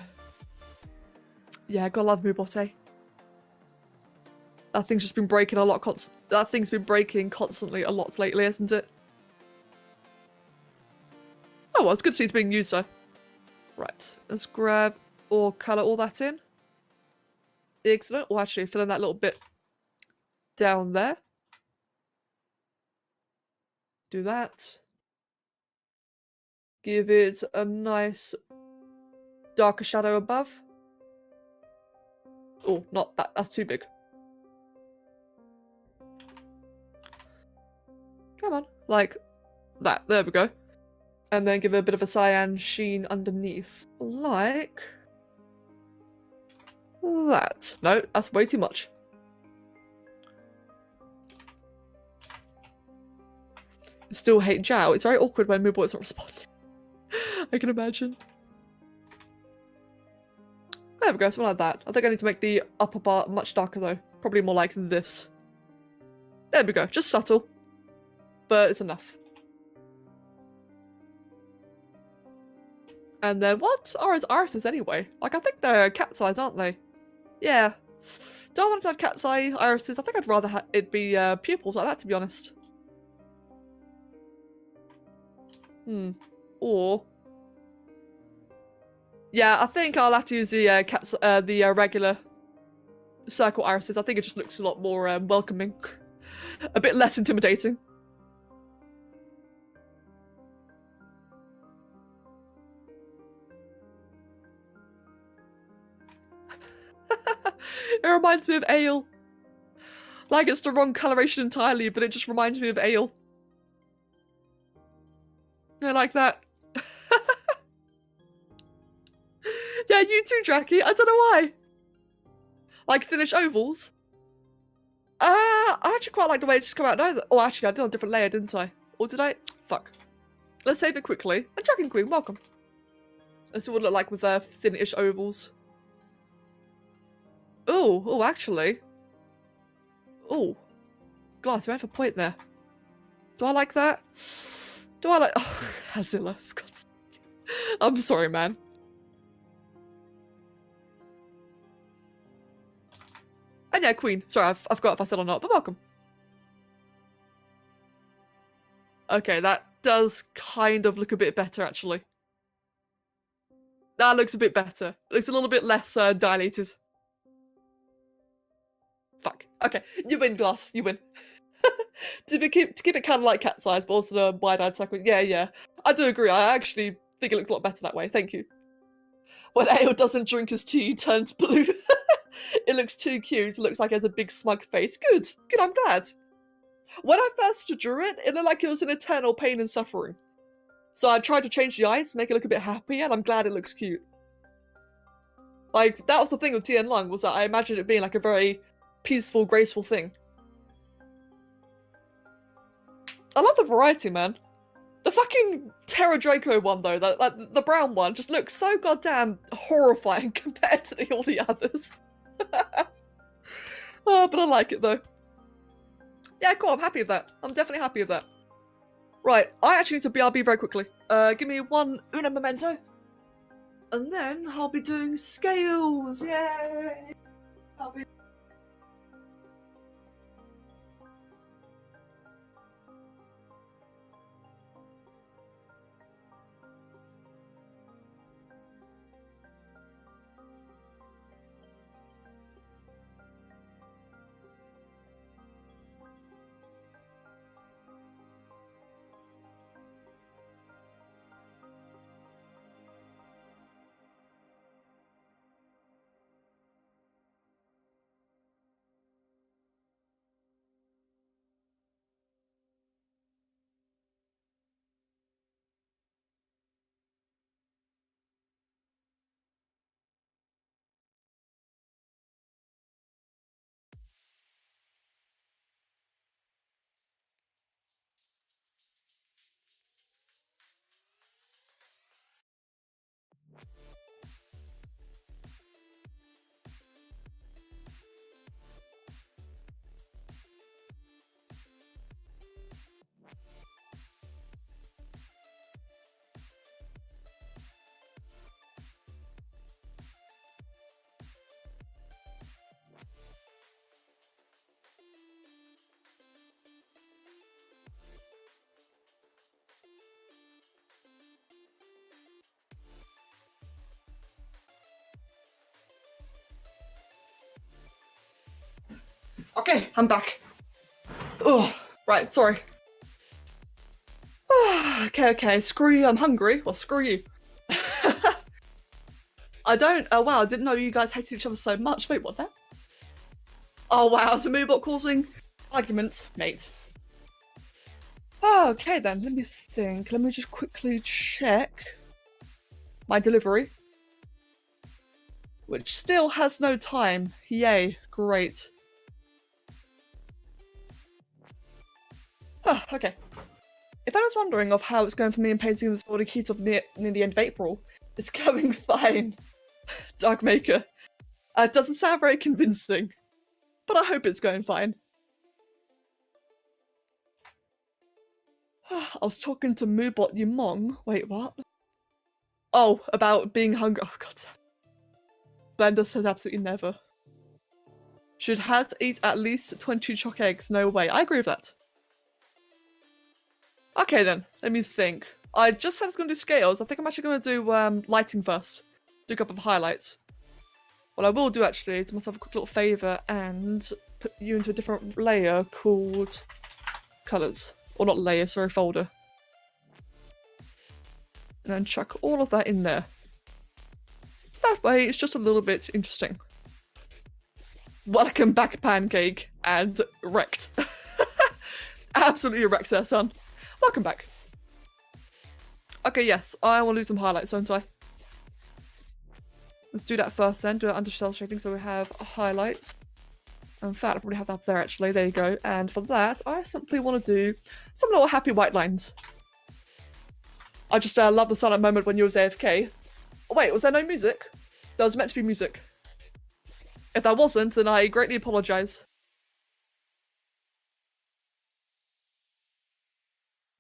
Yeah, gotta love Moobot, eh? That thing's just been breaking a lot. That thing's been breaking constantly a lot lately, isn't it? Oh well, it's good to see it's being used though. Right, let's grab or colour all that in. Excellent. Or actually, fill in that little bit down there. Do that. Give it a nice darker shadow above. Oh, not that. That's too big. Come on. Like that. There we go. And then give it a bit of a cyan sheen underneath. Like that. No, that's way too much. Still hate Zhao. It's very awkward when Moobot isn't responding. I can imagine. There we go, something like that. I think I need to make the upper part much darker though. Probably more like this. There we go, just subtle. But it's enough. And then what are his irises anyway? Like I think they're cat's eyes, aren't they? Yeah. Do I want to have cat's eye irises? I think I'd rather it be pupils like that, to be honest. Or yeah, I think I'll have to use the regular circle irises. I think it just looks a lot more welcoming, a bit less intimidating. It reminds me of ale. Like it's the wrong coloration entirely, but it just reminds me of ale. I like that. Yeah, you too, Jackie. I don't know why. Like thinnish ovals. I actually quite like the way it just come out. No, oh, actually, I did on a different layer, didn't I? Or did I? Fuck. Let's save it quickly. And Dragon Queen, welcome. Let's see what it look like with thin-ish ovals. Oh, actually. Oh. Glass, you have a point there. Do I like that? Do I like... Oh, Hazilla, for God's sake. I'm sorry, man. And yeah, Queen. Sorry, I've forgot if I said or not, but welcome. Okay, that does kind of look a bit better, actually. That looks a bit better. It looks a little bit less dilated. Fuck. Okay, you win, Glass. You win. to keep it kind of like Cat's Eyes, but also the wide-eyed second. Yeah. I do agree. I actually think it looks a lot better that way. Thank you. When Ale doesn't drink his tea, he turns blue. It looks too cute. It looks like it has a big smug face. Good. I'm glad. When I first drew it, it looked like it was in eternal pain and suffering. So I tried to change the eyes to make it look a bit happier, and I'm glad it looks cute. Like, that was the thing with Tien Lung, was that I imagined it being like a very peaceful, graceful thing. I love the variety, man. The fucking Terra Draco one, though, the brown one, just looks so goddamn horrifying compared to all the others. Oh, but I like it, though. Yeah, cool, I'm happy with that. I'm definitely happy with that. Right, I actually need to BRB very quickly. Give me una memento. And then I'll be doing scales, yay! Okay, I'm back. Oh, right, sorry. Okay, screw you, I'm hungry. Well, screw you. I don't, oh wow, I didn't know you guys hated each other so much. Wait, what that? Oh wow, it's a moobot causing arguments, mate. Okay then, let me think. Let me just quickly check my delivery. Which still has no time. Yay, great. Okay. If I was wondering of how it's going for me in painting this Nordic Heat of near the end of April, it's going fine. Darkmaker. It doesn't sound very convincing, but I hope it's going fine. I was talking to Moobot Yumong. Wait, what? Oh, about being hungry. Oh, God. Blender says absolutely never. Should have to eat at least 20 choc eggs. No way. I agree with that. Okay then, let me think. I just said I was going to do scales. I think I'm actually going to do lighting first. Do a couple of highlights. What I will do actually is do myself a quick little favour and put you into a different layer called colours. Or not layer, sorry, folder. And then chuck all of that in there. That way it's just a little bit interesting. Welcome back, Pancake, and wrecked. Absolutely wrecked there, son. Welcome back. Okay, yes, I want to do some highlights, don't I? Let's do that first then, do it under shell shading so we have highlights. In fact, I probably have that up there actually. There you go. And for that, I simply want to do some little happy white lines. I just love the silent moment when you was AFK. Oh, wait, was there no music? There was meant to be music. If there wasn't, then I greatly apologise.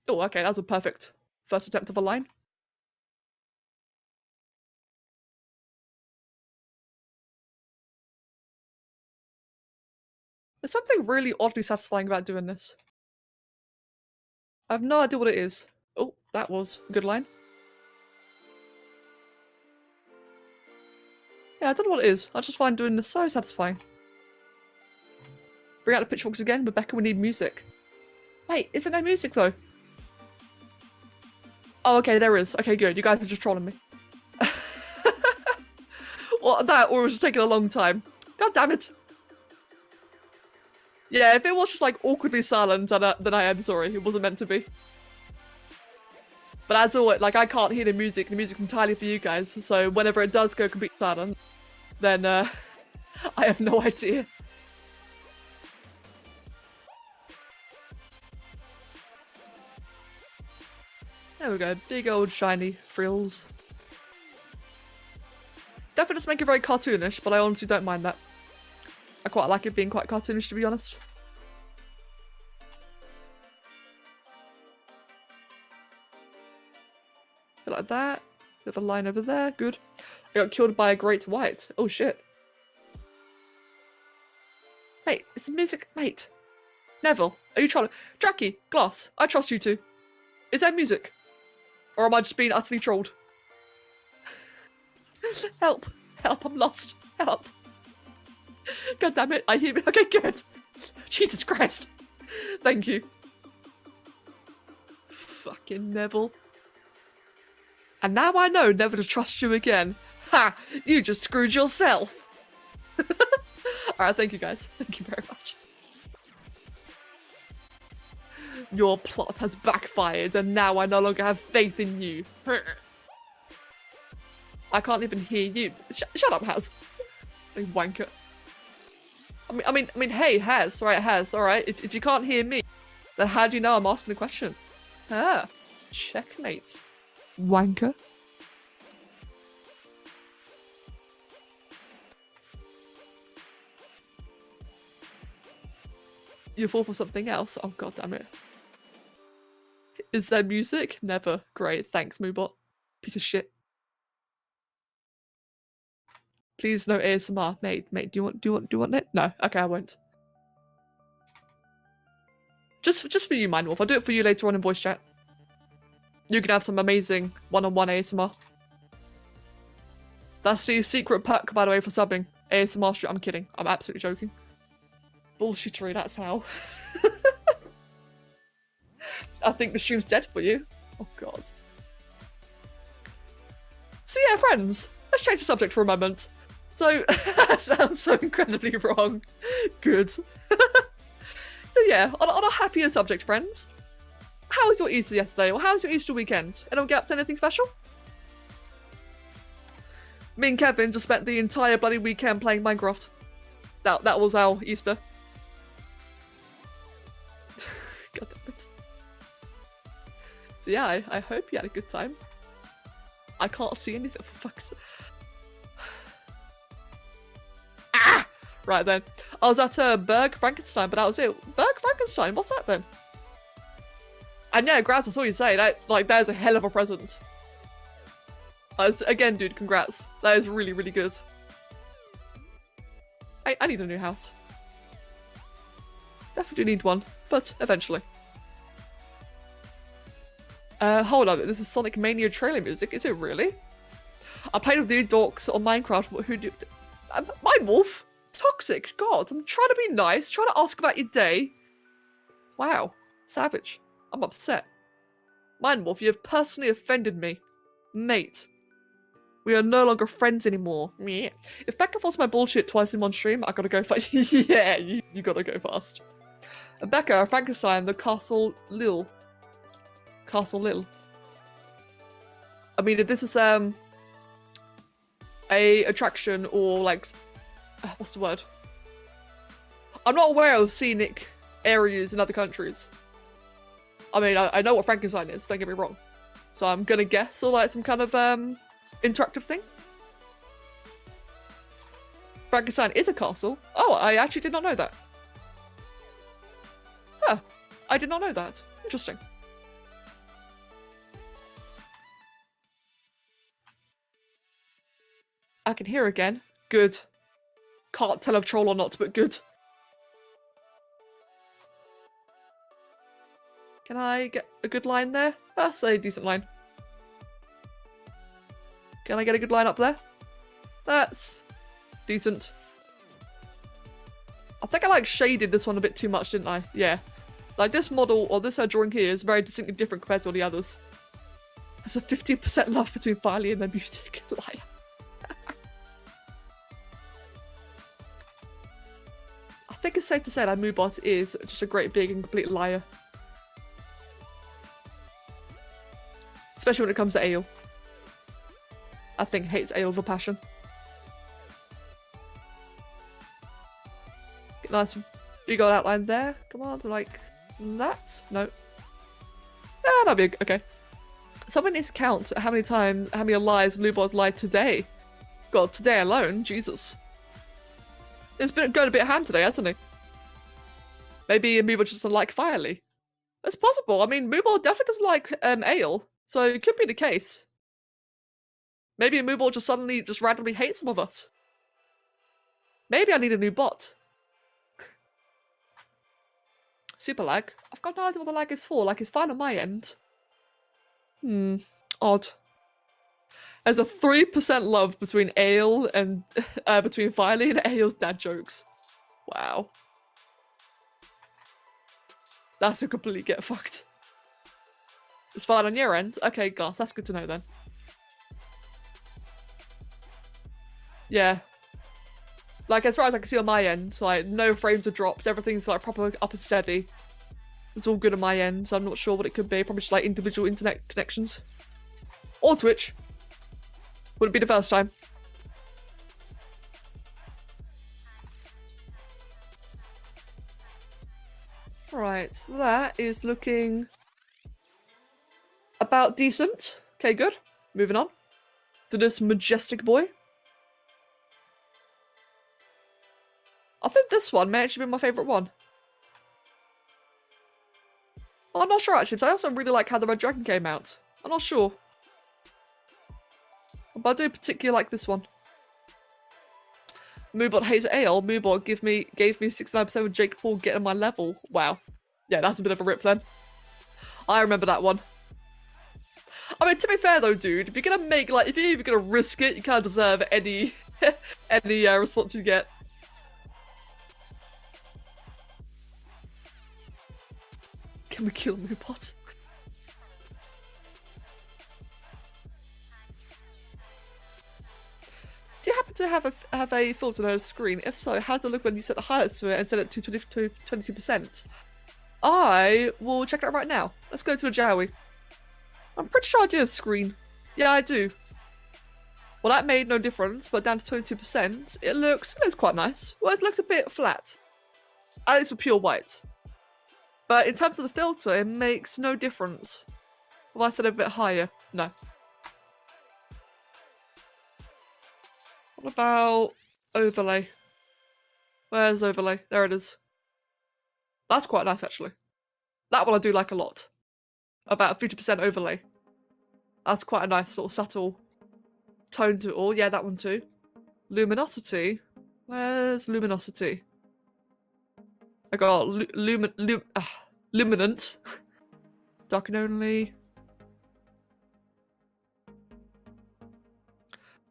Oh, okay, that was a perfect first attempt of a line. There's something really oddly satisfying about doing this. I have no idea what it is. Oh, that was a good line. Yeah, I don't know what it is. I just find doing this so satisfying. Bring out the pitchforks again. Rebecca, we need music. Wait, is there no music though? Oh, okay, there is. Okay, good. You guys are just trolling me. Or that, or it was just taking a long time. God damn it. Yeah, if it was just like awkwardly silent, then I am sorry. It wasn't meant to be. But as always, like I can't hear the music. The music's entirely for you guys. So whenever it does go completely silent, then I have no idea. There we go. Big old shiny frills. Definitely does make it very cartoonish, but I honestly don't mind that. I quite like it being quite cartoonish, to be honest. Bit like that. Bit of a line over there. Good. I got killed by a great white. Oh shit. Mate, it's the music. Mate. Neville, are you trying to... Jackie, Glass, I trust you two. Is there music? Or am I just being utterly trolled? Help. Help, I'm lost. Help. God damn it, I hear me. Okay, good. Jesus Christ. Thank you. Fucking Neville. And now I know never to trust you again. Ha! You just screwed yourself. Alright, thank you guys. Thank you very much. Your plot has backfired and now I no longer have faith in you. I can't even hear you. Shut up, Haz. You wanker. I mean, hey, Haz. Alright, Haz. Alright, if you can't hear me, then how do you know I'm asking a question? Ah, checkmate. Wanker. You fall for something else? Oh god damn it. Is there music? Never. Great, thanks, Moobot. Piece of shit. Please no ASMR. Mate, do you want it? No. Okay, I won't. Just for you, Mindwolf. I'll do it for you later on in voice chat. You can have some amazing one-on-one ASMR. That's the secret perk, by the way, for subbing. ASMR stream. I'm kidding. I'm absolutely joking. Bullshittery, that's how. I think the stream's dead for you. Oh god. So yeah, friends, let's change the subject for a moment. So, that sounds so incredibly wrong. Good. So yeah, on a happier subject, friends. How was your Easter yesterday, or how was your Easter weekend? Anyone get up to anything special? Me and Kevin just spent the entire bloody weekend playing Minecraft. That was our Easter. God damn it. So yeah, I hope you had a good time. I can't see anything, for fuck's sake. Ah! Right then. I was at Berg Frankenstein, but that was it. Berg Frankenstein, what's that then? And yeah, congrats, I saw you say that. Like, that is a hell of a present. Again, dude, congrats. That is really, really good. I need a new house. Definitely need one, but eventually. Hold up, this is Sonic Mania trailer music, is it really? I played with the dorks on Minecraft, who do... Mindwolf? Toxic, god, I'm trying to be nice, trying to ask about your day. Wow, savage. I'm upset. Mindwolf, you have personally offended me. Mate. We are no longer friends anymore. Meh. If Becca falls my bullshit twice in one stream, I gotta go fast. Yeah, you gotta go fast. Becca, Frankenstein, the Castle Lil. Castle Lil. I mean, if this is a attraction or like, what's the word? I'm not aware of scenic areas in other countries. I mean, I know what Frankenstein is, don't get me wrong. So I'm gonna guess, or like some kind of interactive thing. Frankenstein is a castle. Oh, I actually did not know that. Huh, I did not know that. Interesting. I can hear again. Good. Can't tell if troll or not, but good. Can I get a good line there? That's a decent line. Can I get a good line up there? That's decent. I think I like shaded this one a bit too much, didn't I? Yeah. Like this model, or this drawing here, is very distinctly different compared to all the others. There's a 15% love between Filey and their music. Liar. I think it's safe to say that Moobot is just a great big and complete liar. Especially when it comes to ale. I think hates ale with a passion. Get nice big old outline there. Come on, like that? No. Ah, that'll be okay. Someone needs to count how many lies Lubot's lied today. God, today alone, Jesus. It's been going a bit ham today, hasn't he? Maybe Moobot just doesn't like Firely. That's possible. I mean, Moobot definitely doesn't like ale, so it could be the case. Maybe Moobot just suddenly just randomly hates some of us. Maybe I need a new bot. Super lag. I've got no idea what the lag is for. Like, it's fine on my end. Odd. There's a 3% love between Ale and between Filey and Ale's dad jokes. Wow. That's a complete get fucked. It's fine on your end? Okay, gosh, that's good to know then. Yeah. Like, as far as I can see on my end, like, no frames are dropped, everything's like proper up and steady. It's all good on my end, so I'm not sure what it could be. Probably just like individual internet connections. Or Twitch. Wouldn't be the first time. Right, so that is looking about decent. Okay, good. Moving on to this majestic boy. I think this one may actually be my favourite one. I'm not sure actually, but I also really like how the Red Dragon came out. I'm not sure. But I do particularly like this one. Moobot hates ale. Moobot gave me 69% of Jake Paul getting my level. Wow. Yeah, that's a bit of a rip then. I remember that one. I mean, to be fair though, dude, if you're gonna make, like, if you're even gonna risk it, you can't deserve any, any response you get. Can we kill Moobot? Do you happen to have a filter on the screen? If so, how does it look when you set the highlights to it and set it to 22%? I will check it out right now. Let's go to a Jowie. I'm pretty sure I do have screen. Yeah, I do. Well, that made no difference, but down to 22%, it looks quite nice. Well, it looks a bit flat. At least for pure white. But in terms of the filter, it makes no difference. If I set it a bit higher, no. What about overlay? Where's overlay? There it is. That's quite nice, actually. That one I do like a lot. About 50% overlay. That's quite a nice little subtle tone to it all. Yeah, that one too. Luminosity. Where's luminosity? I got luminant. Darken only.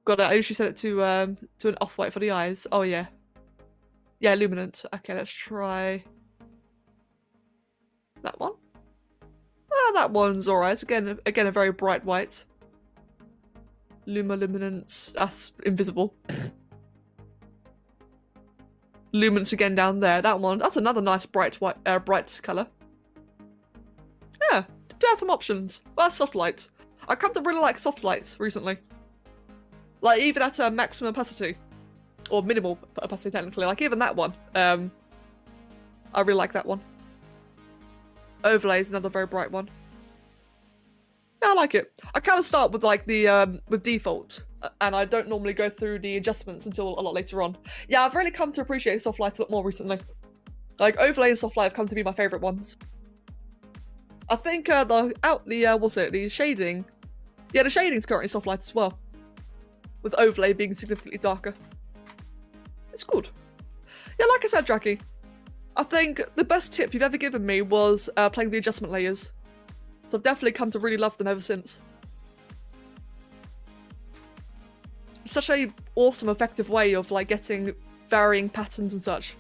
Got it. I usually set it to an off-white for the eyes. Oh yeah. Yeah, luminant. Okay, let's try that one. Ah, that one's alright. Again, a very bright white. Luminance. That's invisible. Luminance again down there. That one. That's another nice bright white, bright color. Yeah, do have some options. Well, soft lights. I come to really like soft lights recently. Like even at maximum opacity, or minimal opacity technically. Like even that one. I really like that one. Overlay is another very bright one. Yeah, I like it. I kind of start with like the with default, and I don't normally go through the adjustments until a lot later on. Yeah, I've really come to appreciate soft light a lot more recently. Like overlay and soft light have come to be my favorite ones. I think the shading. Yeah, the shading's currently soft light as well, with overlay being significantly darker. It's good. Yeah, like I said, Jackie, I think the best tip you've ever given me was playing the adjustment layers. So I've definitely come to really love them ever since. It's such a awesome, effective way of like getting varying patterns and such,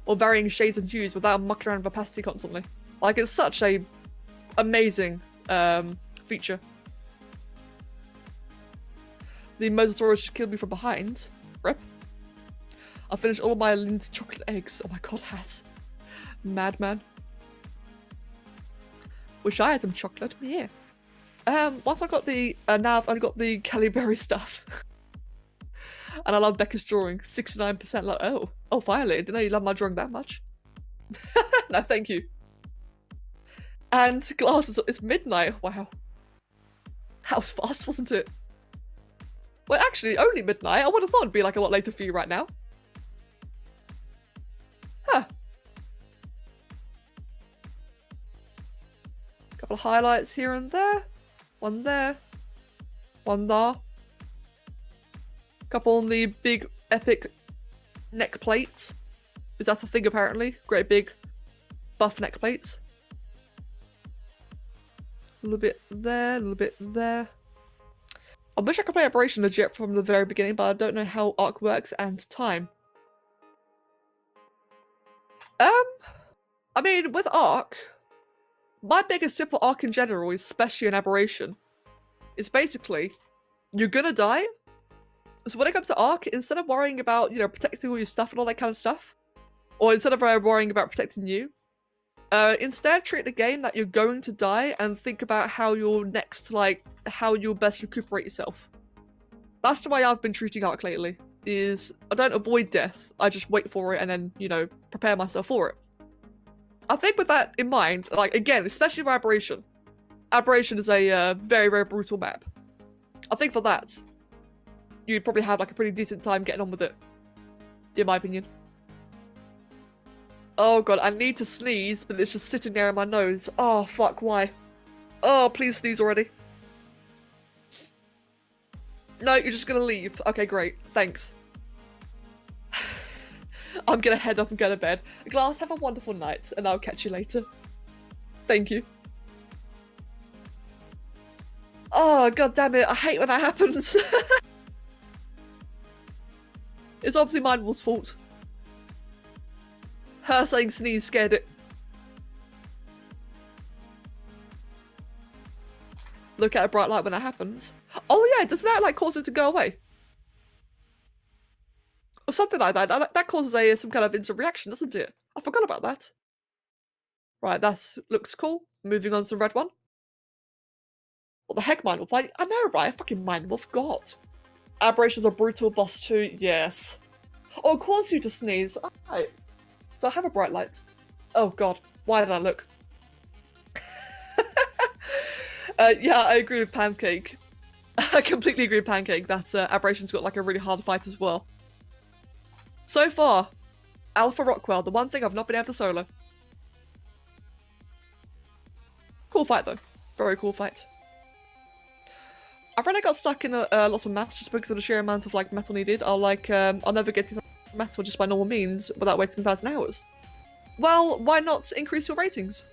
or varying shades and hues without mucking around with opacity constantly. Like it's such a amazing feature. The Mosasaurus just killed me from behind. Rip. I finished all of my Lindt chocolate eggs. Oh my god, hat. Madman. Wish I had some chocolate. Yeah. Once I got the now I've only got the Kelly Berry stuff. And I love Becca's drawing. 69%. Like, oh, finally. I didn't know you love my drawing that much. No, thank you. And glasses. It's midnight. Wow. That was fast, wasn't it? Well, actually, only midnight. I would have thought it'd be like a lot later for you right now. Huh. Couple of highlights here and there. One there. One there. Couple on the big, epic neck plates. Because that's a thing, apparently. Great big, buff neck plates. A little bit there, a little bit there. I wish I could play Aberration legit from the very beginning, but I don't know how Arc works and time. I mean, with Arc, my biggest tip for Arc in general, especially in Aberration, is basically, you're gonna die. So when it comes to Arc, instead of worrying about, you know, protecting all your stuff and all that kind of stuff, or instead of worrying about protecting you, instead treat the game that you're going to die and think about how you'll how you'll best recuperate yourself. That's the way I've been treating Arc lately, is I don't avoid death, I just wait for it and then, you know, prepare myself for it. I think with that in mind, like, again, especially for Aberration. Aberration is a very, very brutal map. I think for that, you'd probably have like a pretty decent time getting on with it, in my opinion. Oh god, I need to sneeze, but it's just sitting there in my nose. Oh fuck, why? Oh, please sneeze already. No, you're just gonna leave. Okay, great. Thanks. I'm gonna head off and go to bed. Glass, have a wonderful night, and I'll catch you later. Thank you. Oh, god damn it. I hate when that happens. It's obviously Mindwall's fault. Her saying sneeze scared it. Look at a bright light when that happens. Oh yeah, doesn't that like cause it to go away? Or something like that. That causes some kind of instant reaction, doesn't it? I forgot about that. Right, that looks cool. Moving on to the red one. What the heck, Mindwolf? I know, right? I fucking Mindwolf. God. Aberrations are brutal, boss too. Yes. Oh, it causes you to sneeze. Alright. Do I have a bright light? Oh god, why did I look? Yeah, I agree with Pancake. I completely agree with Pancake that Aberration's got like a really hard fight as well. So far, Alpha Rockwell, the one thing I've not been able to solo. Cool fight though. Very cool fight. I've really got stuck in lots of maps just because of the sheer amount of like metal needed. I'll never get to metal just by normal means without waiting 1,000 hours. Well, why not increase your ratings?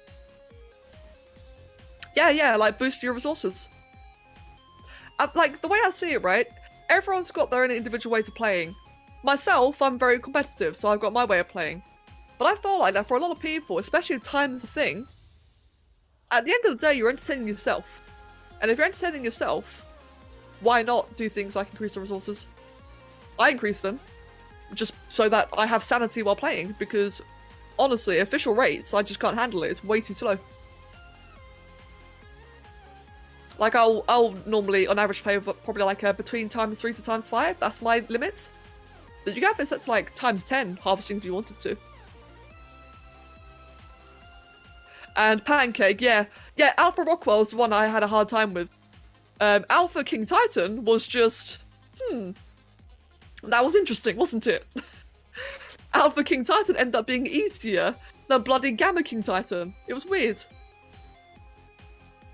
Yeah, like boost your resources. Like, the way I see it, right? Everyone's got their own individual way to playing. Myself, I'm very competitive, so I've got my way of playing. But I feel like that for a lot of people, especially if time is a thing, at the end of the day, you're entertaining yourself. And if you're entertaining yourself, why not do things like increase the resources? I increase them, just so that I have sanity while playing, because honestly, official rates, I just can't handle it. It's way too slow. Like, I'll normally, on average, play probably like between ×3 to ×5. That's my limit. But you can have it set to like ×10, harvesting if you wanted to. And Pancake, yeah. Yeah, Alpha Rockwell was the one I had a hard time with. Alpha King Titan was just... That was interesting, wasn't it? Alpha King Titan ended up being easier than bloody Gamma King Titan. It was weird. It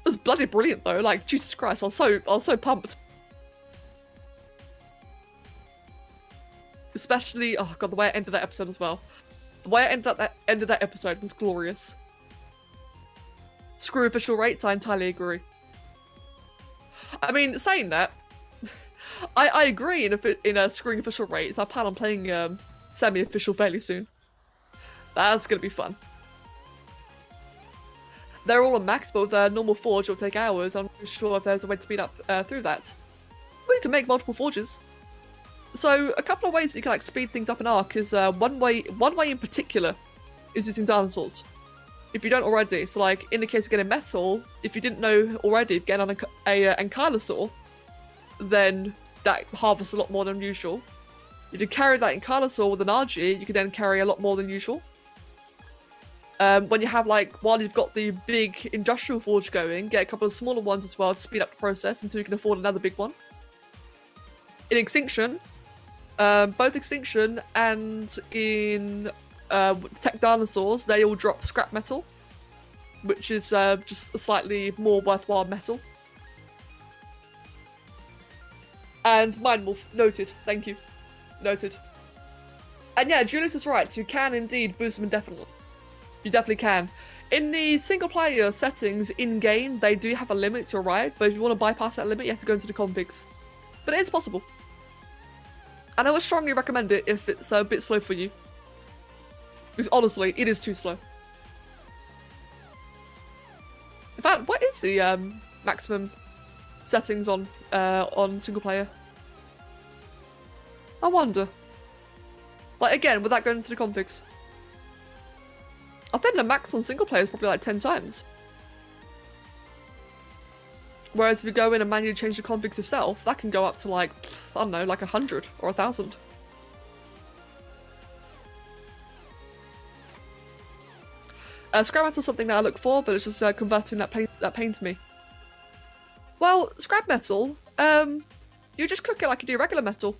was bloody brilliant though, like, Jesus Christ, I was so pumped. Especially, oh god, the way I ended that episode as well. The way I ended that episode was glorious. Screw official rates, I entirely agree. I mean, saying that, I agree in screwing official rates. I plan on playing semi-official fairly soon. That's gonna be fun. They're all on max, but with a normal forge it'll take hours. I'm not sure if there's a way to speed up through that. But you can make multiple forges. So a couple of ways that you can like speed things up in Ark is one way in particular is using dinosaurs. If you don't already, so like in the case of getting metal, if you didn't know already, getting on a ankylosaur, then that harvests a lot more than usual. If you carry that ankylosaur with an RG, you can then carry a lot more than usual. When you have like, while you've got the big industrial forge going, get a couple of smaller ones as well to speed up the process until you can afford another big one. In Extinction, both Extinction and in Tech Dinosaurs, they all drop scrap metal, which is just a slightly more worthwhile metal. And Mind Wolf, noted, thank you. Noted. And yeah, Julius is right, you can indeed boost them indefinitely. You definitely can. In the single player settings in-game, they do have a limit to a ride, but if you want to bypass that limit, you have to go into the configs. But it is possible. And I would strongly recommend it if it's a bit slow for you. Because honestly, it is too slow. In fact, what is the maximum settings on single player? I wonder. Like again, without going into the configs. I think the max on single player is probably like 10 times. Whereas if you go in and manually change the configs yourself, that can go up to like, I don't know, like 100 or 1,000. Scrap metal is something that I look for, but it's just converting that pain to me. Well, scrap metal, you just cook it like you do regular metal.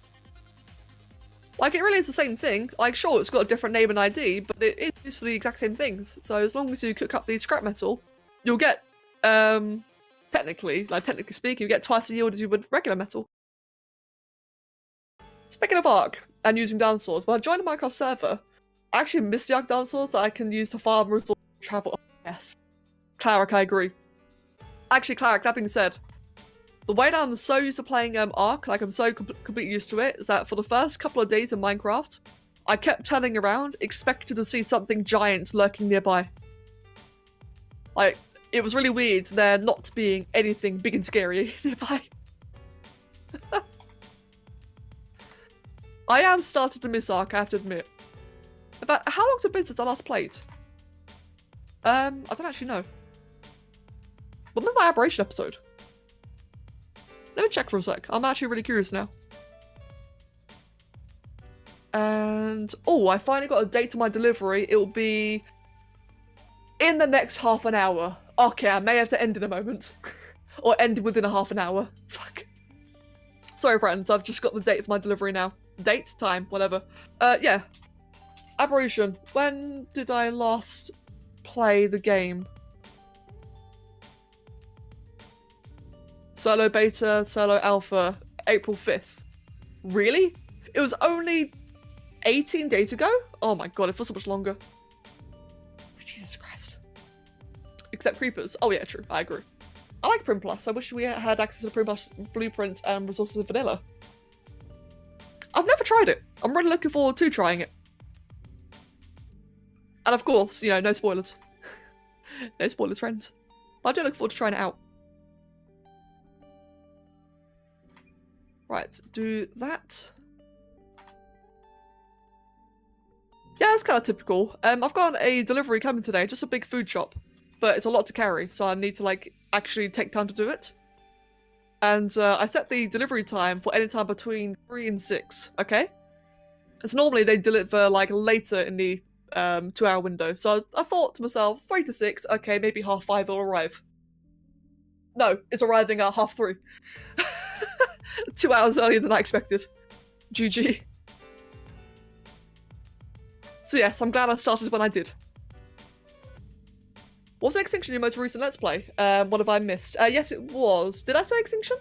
Like, it really is the same thing. Like, sure, it's got a different name and ID, but it is used for the exact same things. So as long as you cook up the scrap metal, you'll get, technically speaking, you get twice the yield as you would regular metal. Speaking of Ark and using dinosaurs, when I joined a Minecraft server, I actually miss the Ark dinosaurs that I can use to farm resource travel. Oh, yes. Clark, I agree. Actually, Clark, that being said, the way that I'm so used to playing Ark, like I'm so completely used to it, is that for the first couple of days in Minecraft, I kept turning around, expecting to see something giant lurking nearby. Like, it was really weird there not being anything big and scary nearby. I am starting to miss Ark, I have to admit. In fact, how long's it been since I last played? I don't actually know. When was my Aberration episode? Let me check for a sec. I'm actually really curious now. And oh, I finally got a date to my delivery. It will be in the next half an hour. Okay, I may have to end in a moment. Or end within a half an hour. Fuck. Sorry, friends. I've just got the date for my delivery now. Date, time, whatever. Yeah. Aberration. When did I last play the game? Solo Beta, Solo Alpha, April 5th. Really? It was only 18 days ago? Oh my god, it feels so much longer. Jesus Christ. Except Creepers. Oh yeah, true. I agree. I like Prim Plus. I wish we had access to Prim Plus Blueprint and resources in vanilla. I've never tried it. I'm really looking forward to trying it. And of course, you know, no spoilers. No spoilers, friends. But I do look forward to trying it out. Right, do that. Yeah, that's kind of typical. I've got a delivery coming today, just a big food shop. But it's a lot to carry, so I need to, like, actually take time to do it. And I set the delivery time for any time between 3 and 6, okay? Because normally they deliver, like, later in the 2-hour window. So I thought to myself, 3 to 6, okay, maybe 5:30 it'll arrive. No, it's arriving at 3:30. 2 hours earlier than I expected. GG. So yes, I'm glad I started when I did. Was Extinction your most recent Let's Play? What have I missed? Yes, it was. Did I say Extinction?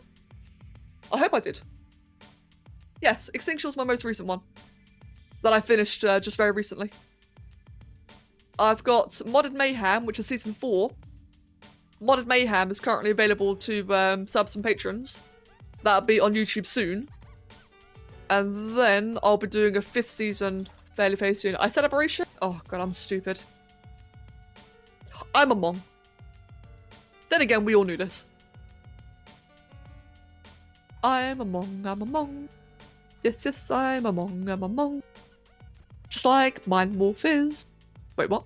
I hope I did. Yes, Extinction was my most recent one. That I finished just very recently. I've got Modded Mayhem, which is Season 4. Modded Mayhem is currently available to subs and patrons. That'll be on YouTube soon. And then I'll be doing a 5th season fairly soon. I said Aberration? Oh god, I'm stupid. I'm a Mong. Then again, we all knew this. I'm a Mong. Yes, I'm a Mong. Just like Mind Wolf is. Wait, what?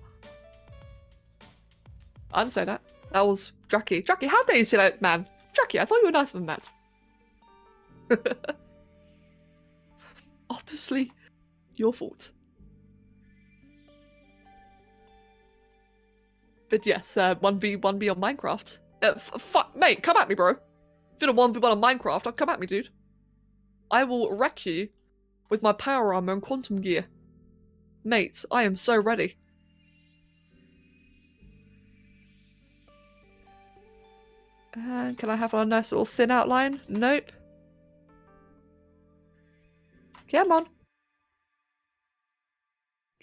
I didn't say that. That was Jackie. Jackie, how dare you say that, man? Jackie, I thought you were nicer than that. Obviously, your fault. But yes, 1v1 on Minecraft. Fuck, mate, come at me, bro. If you're a 1v1 on Minecraft, I'll come at me, dude. I will wreck you with my power armor and quantum gear. Mate, I am so ready. And can I have a nice little thin outline? Nope. Come on.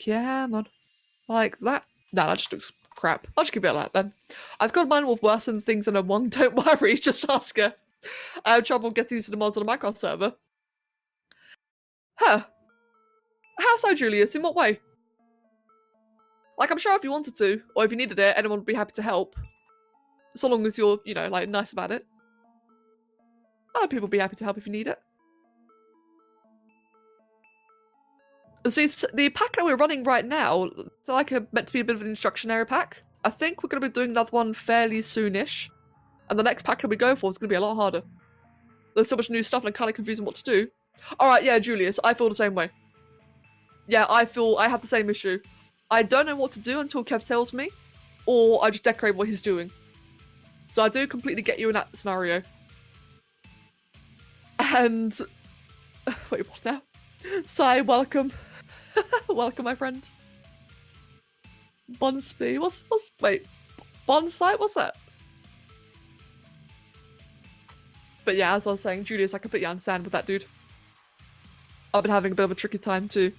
Come on. Like that. Nah, that just looks crap. I'll just keep it like that then. I've got mine with worse than things in a one. Don't worry, just ask her. I have trouble getting into the mods on a Minecraft server. Huh. How so, Julius? In what way? Like, I'm sure if you wanted to, or if you needed it, anyone would be happy to help. So long as you're, you know, like, nice about it. I know people would be happy to help if you need it. See, the pack that we're running right now, like, meant to be a bit of an instructionary pack. I think we're going to be doing another one fairly soonish. And the next pack that we go for is going to be a lot harder. There's so much new stuff and I'm kind of confused on what to do. Alright, yeah, Julius, I feel the same way. Yeah, I have the same issue. I don't know what to do until Kev tells me, or I just decorate what he's doing. So I do completely get you in that scenario. And... wait, what now? Sai, welcome. Welcome, my friend. Bonsby, wait, Bonsai, what's that? But yeah, as I was saying, Julius, I completely understand with that, dude. I've been having a bit of a tricky time too.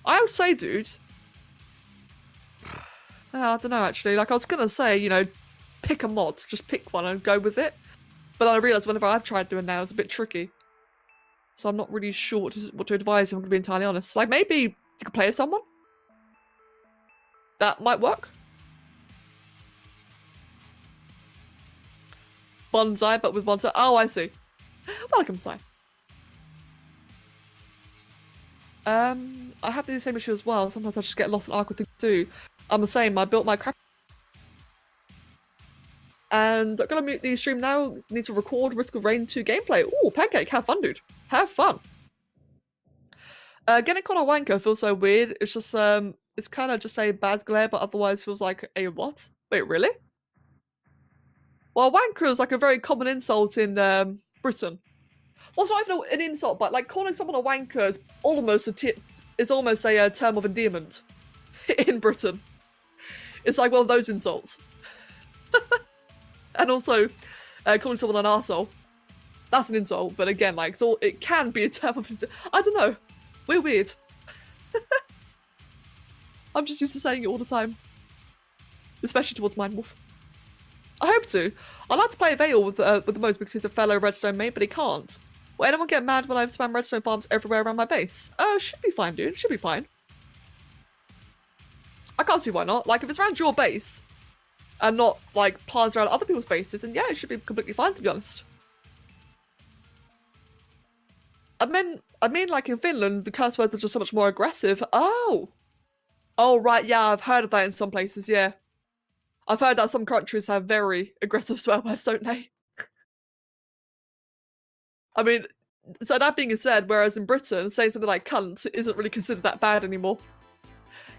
I would say, dude, I don't know actually, like I was gonna say, you know, pick a mod, just pick one and go with it. But I realised whenever I've tried doing that, it's a bit tricky. So I'm not really sure what to advise, if I'm gonna be entirely honest. Like maybe you could play with someone? That might work. Bonsai, but with bonsai. Oh, I see. Welcome, Sai. I have the same issue as well. Sometimes I just get lost in Arc with things too. I'm the same. I built my crap. And I'm gonna mute the stream now. Need to record Risk of Rain 2 gameplay. Ooh, Pancake, have fun, dude. Have fun. Getting caught on wanker feels so weird. It's just, it's kind of just a bad glare, but otherwise feels like a what? Wait, really? Well, wanker is like a very common insult in Britain. Well, it's not even an insult, but like calling someone a wanker is almost a term of endearment in Britain. It's like one of those insults. And also, calling someone an arsehole. That's an insult, but again, like, it can be a term of endearment. I don't know. We're weird. I'm just used to saying it all the time. Especially towards Mindwolf. I hope to. I like to play Vale with the most because he's a fellow redstone mate, but he can't. Will anyone get mad when I spam redstone farms everywhere around my base? Should be fine, dude. Should be fine. I can't see why not. Like, if it's around your base, and not, like, plants around other people's bases, then yeah, it should be completely fine, to be honest. I mean, like, in Finland, the curse words are just so much more aggressive. Oh! Oh, right, yeah, I've heard of that in some places, yeah. I've heard that some countries have very aggressive swear words, don't they? I mean, so that being said, whereas in Britain, saying something like cunt isn't really considered that bad anymore.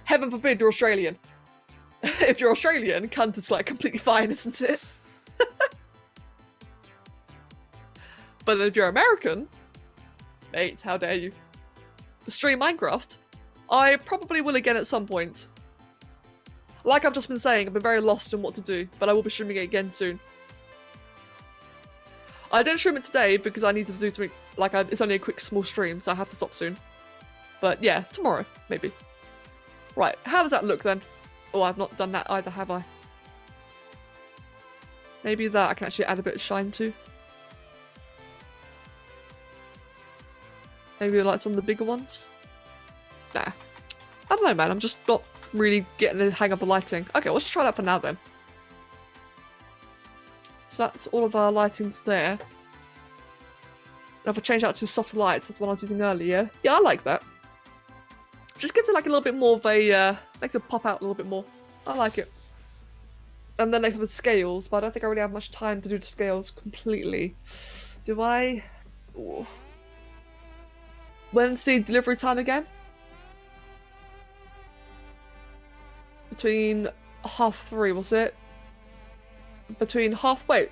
Heaven forbid you're Australian. If you're Australian, cunt is like completely fine, isn't it? But if you're American, mate, how dare you? Stream Minecraft? I probably will again at some point. Like I've just been saying, I've been very lost in what to do, but I will be streaming it again soon. I didn't stream it today because I needed to do something, like it's only a quick small stream, so I have to stop soon. But yeah, tomorrow, maybe. Right, how does that look then? Oh, I've not done that either, have I? Maybe that I can actually add a bit of shine to. Maybe like some of the bigger ones? Nah. I don't know, man. I'm just not really getting the hang of the lighting. Okay, let's just try that for now then. So that's all of our lightings there. Now if I change that to soft lights, that's what I was using earlier. Yeah, I like that. Just gives it like a little bit more of a, makes it pop out a little bit more. I like it. And then next with scales, but I don't think I really have much time to do the scales completely. Do I? Ooh. When's the delivery time again? Between 3:30, was it? Wait.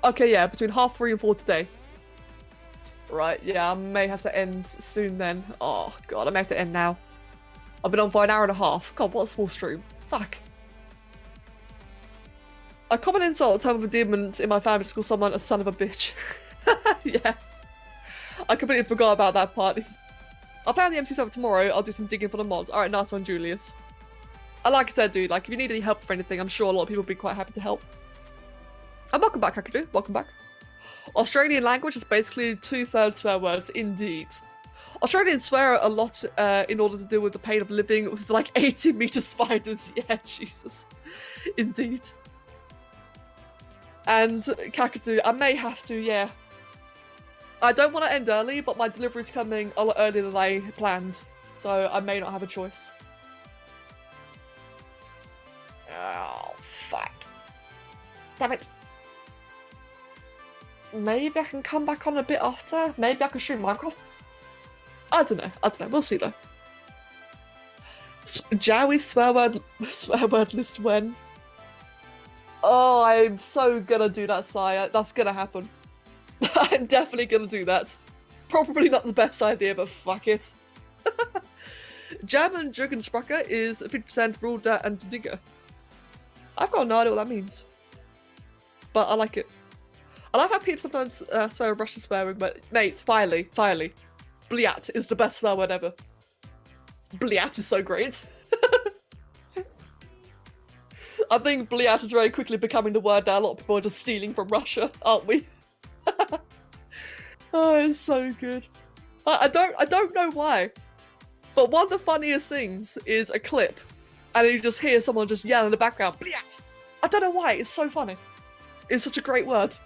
Okay, yeah, between 3:30 and 4 today. Right, yeah, I may have to end soon then. Oh, God, I may have to end now. I've been on for an hour and a half. God, what a small stream. Fuck. A common insult at time of a demon in my family is to call someone a son of a bitch. Yeah. I completely forgot about that part. I'll play on the MC server tomorrow. I'll do some digging for the mods. Alright, nice one, Julius. Like I said, dude, like, if you need any help for anything, I'm sure a lot of people will be quite happy to help. And welcome back, Kakadu. Welcome back. Australian language is basically 2/3 swear words, indeed. Australians swear a lot in order to deal with the pain of living with like 80-meter spiders. Yeah, Jesus. Indeed. And Kakadu, I may have to, yeah. I don't want to end early, but my delivery's coming a lot earlier than I planned, so I may not have a choice. Oh, fuck. Damn it. Maybe I can come back on a bit after? Maybe I can stream Minecraft? I don't know. We'll see though. Jowie swear word list when? Oh, I'm so gonna do that, Sire. That's gonna happen. I'm definitely gonna do that. Probably not the best idea, but fuck it. German Jugendsprache is 50% Bruder and Digger. I've got no idea what that means. But I like it. I like how people sometimes swear with Russian swearing, but mate, finally. Bliat is the best swear word ever. Bliat is so great. I think Bliat is very quickly becoming the word that a lot of people are just stealing from Russia, aren't we? Oh, it's so good. I don't know why, but one of the funniest things is a clip, and you just hear someone just yell in the background, Bliat! I don't know why, it's so funny. It's such a great word.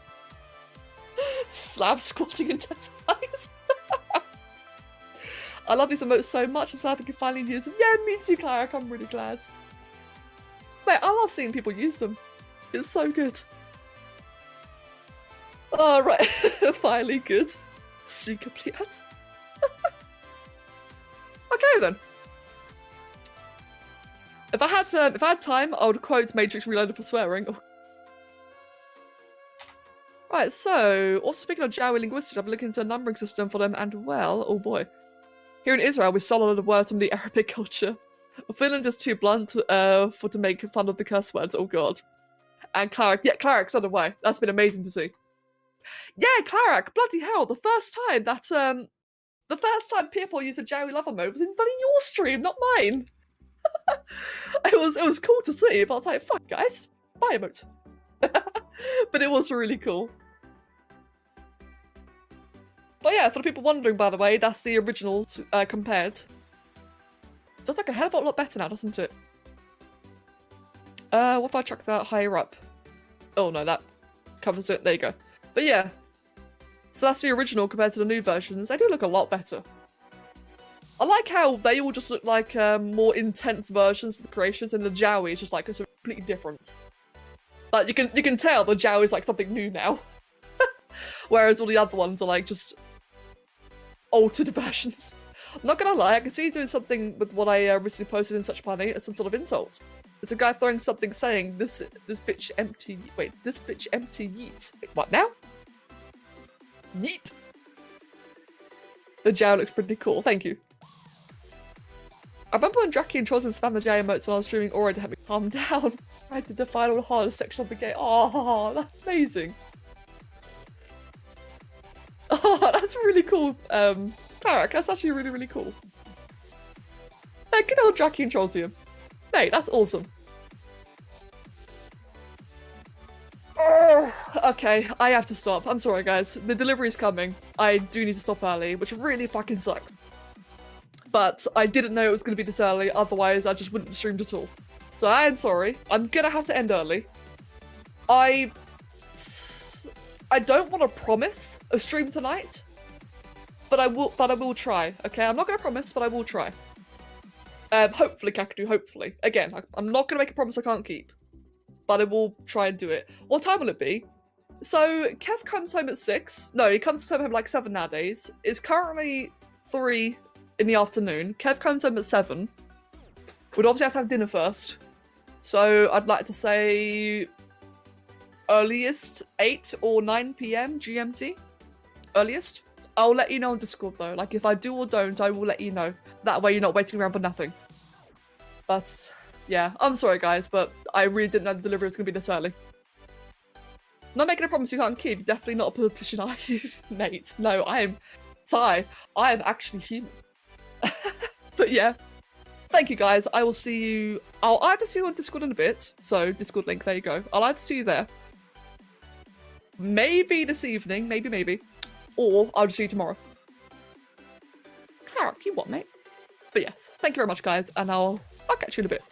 Slav squatting in eyes. I love these emotes so much, I'm so happy I can finally use them. Yeah, me too, Clark, I'm really glad. Mate, I love seeing people use them. It's so good. Oh, right. Finally good. Super Bliat. Okay, then. If I had time, I would quote Matrix Reloaded for swearing. Right, so, also speaking of Jawi linguistics, I've been looking into a numbering system for them, and well, oh boy. Here in Israel, we stole a lot of words from the Arabic culture. Finland is too blunt to make fun of the curse words, oh god. And Clark, yeah, Clark's on the way. That's been amazing to see. Yeah, Clark, bloody hell, the first time PF4 used a Jawi lover mode was in bloody your stream, not mine. It was cool to see, but I was like, fuck guys, buy emote. But it was really cool. But yeah, for the people wondering, by the way, that's the originals compared. It does look a hell of a lot better now, doesn't it? What if I chuck that higher up? Oh no, that covers it. There you go. But yeah, so that's the original compared to the new versions. They do look a lot better. I like how they all just look like more intense versions of the creations, and the Jawi is just like it's completely different. Like you can tell the Jawi is like something new now, whereas all the other ones are like just altered versions. not gonna lie, I can see you doing something with what I recently posted in Such Funny as some sort of insult. It's a guy throwing something saying, this bitch empty, wait, this bitch empty yeet. Wait, what now? Yeet. The Jow looks pretty cool, thank you. I remember when Draki and Trozen spammed the Jow emotes when I was streaming Aura to help me calm down. I did the final hardest section of the game. Oh, that's amazing. Oh, that's really cool. Cleric, that's actually really, really cool. Hey, good old Draki and Trozium. Mate, that's awesome. Oh, okay, I have to stop. I'm sorry, guys. The delivery's coming. I do need to stop early, which really fucking sucks. But I didn't know it was going to be this early, otherwise I just wouldn't have streamed at all. So I am sorry. I'm gonna have to end early. I don't want to promise a stream tonight, but I will try. Okay, I'm not gonna promise, but I will try. Hopefully, Kakadu, hopefully. Again, I'm not gonna make a promise I can't keep, but I will try and do it. What time will it be? So Kev comes home at 6. No, he comes home at like 7 nowadays. It's currently 3 in the afternoon. Kev comes home at 7. We'd obviously have to have dinner first. So I'd like to say earliest 8 or 9 PM GMT. Earliest. I'll let you know on Discord though. Like if I do or don't, I will let you know. That way you're not waiting around for nothing. But yeah, I'm sorry guys, but I really didn't know the delivery was going to be this early. Not making a promise you can't keep. Definitely not a politician, are you, mate? No, I am Ty. I am actually human. But yeah. Thank you guys. I will see you. I'll either see you on Discord in a bit. So Discord link, there you go. I'll either see you there. Maybe this evening, maybe. Or I'll just see you tomorrow. Clark, you what, mate? But yes, thank you very much, guys, and I'll catch you in a bit.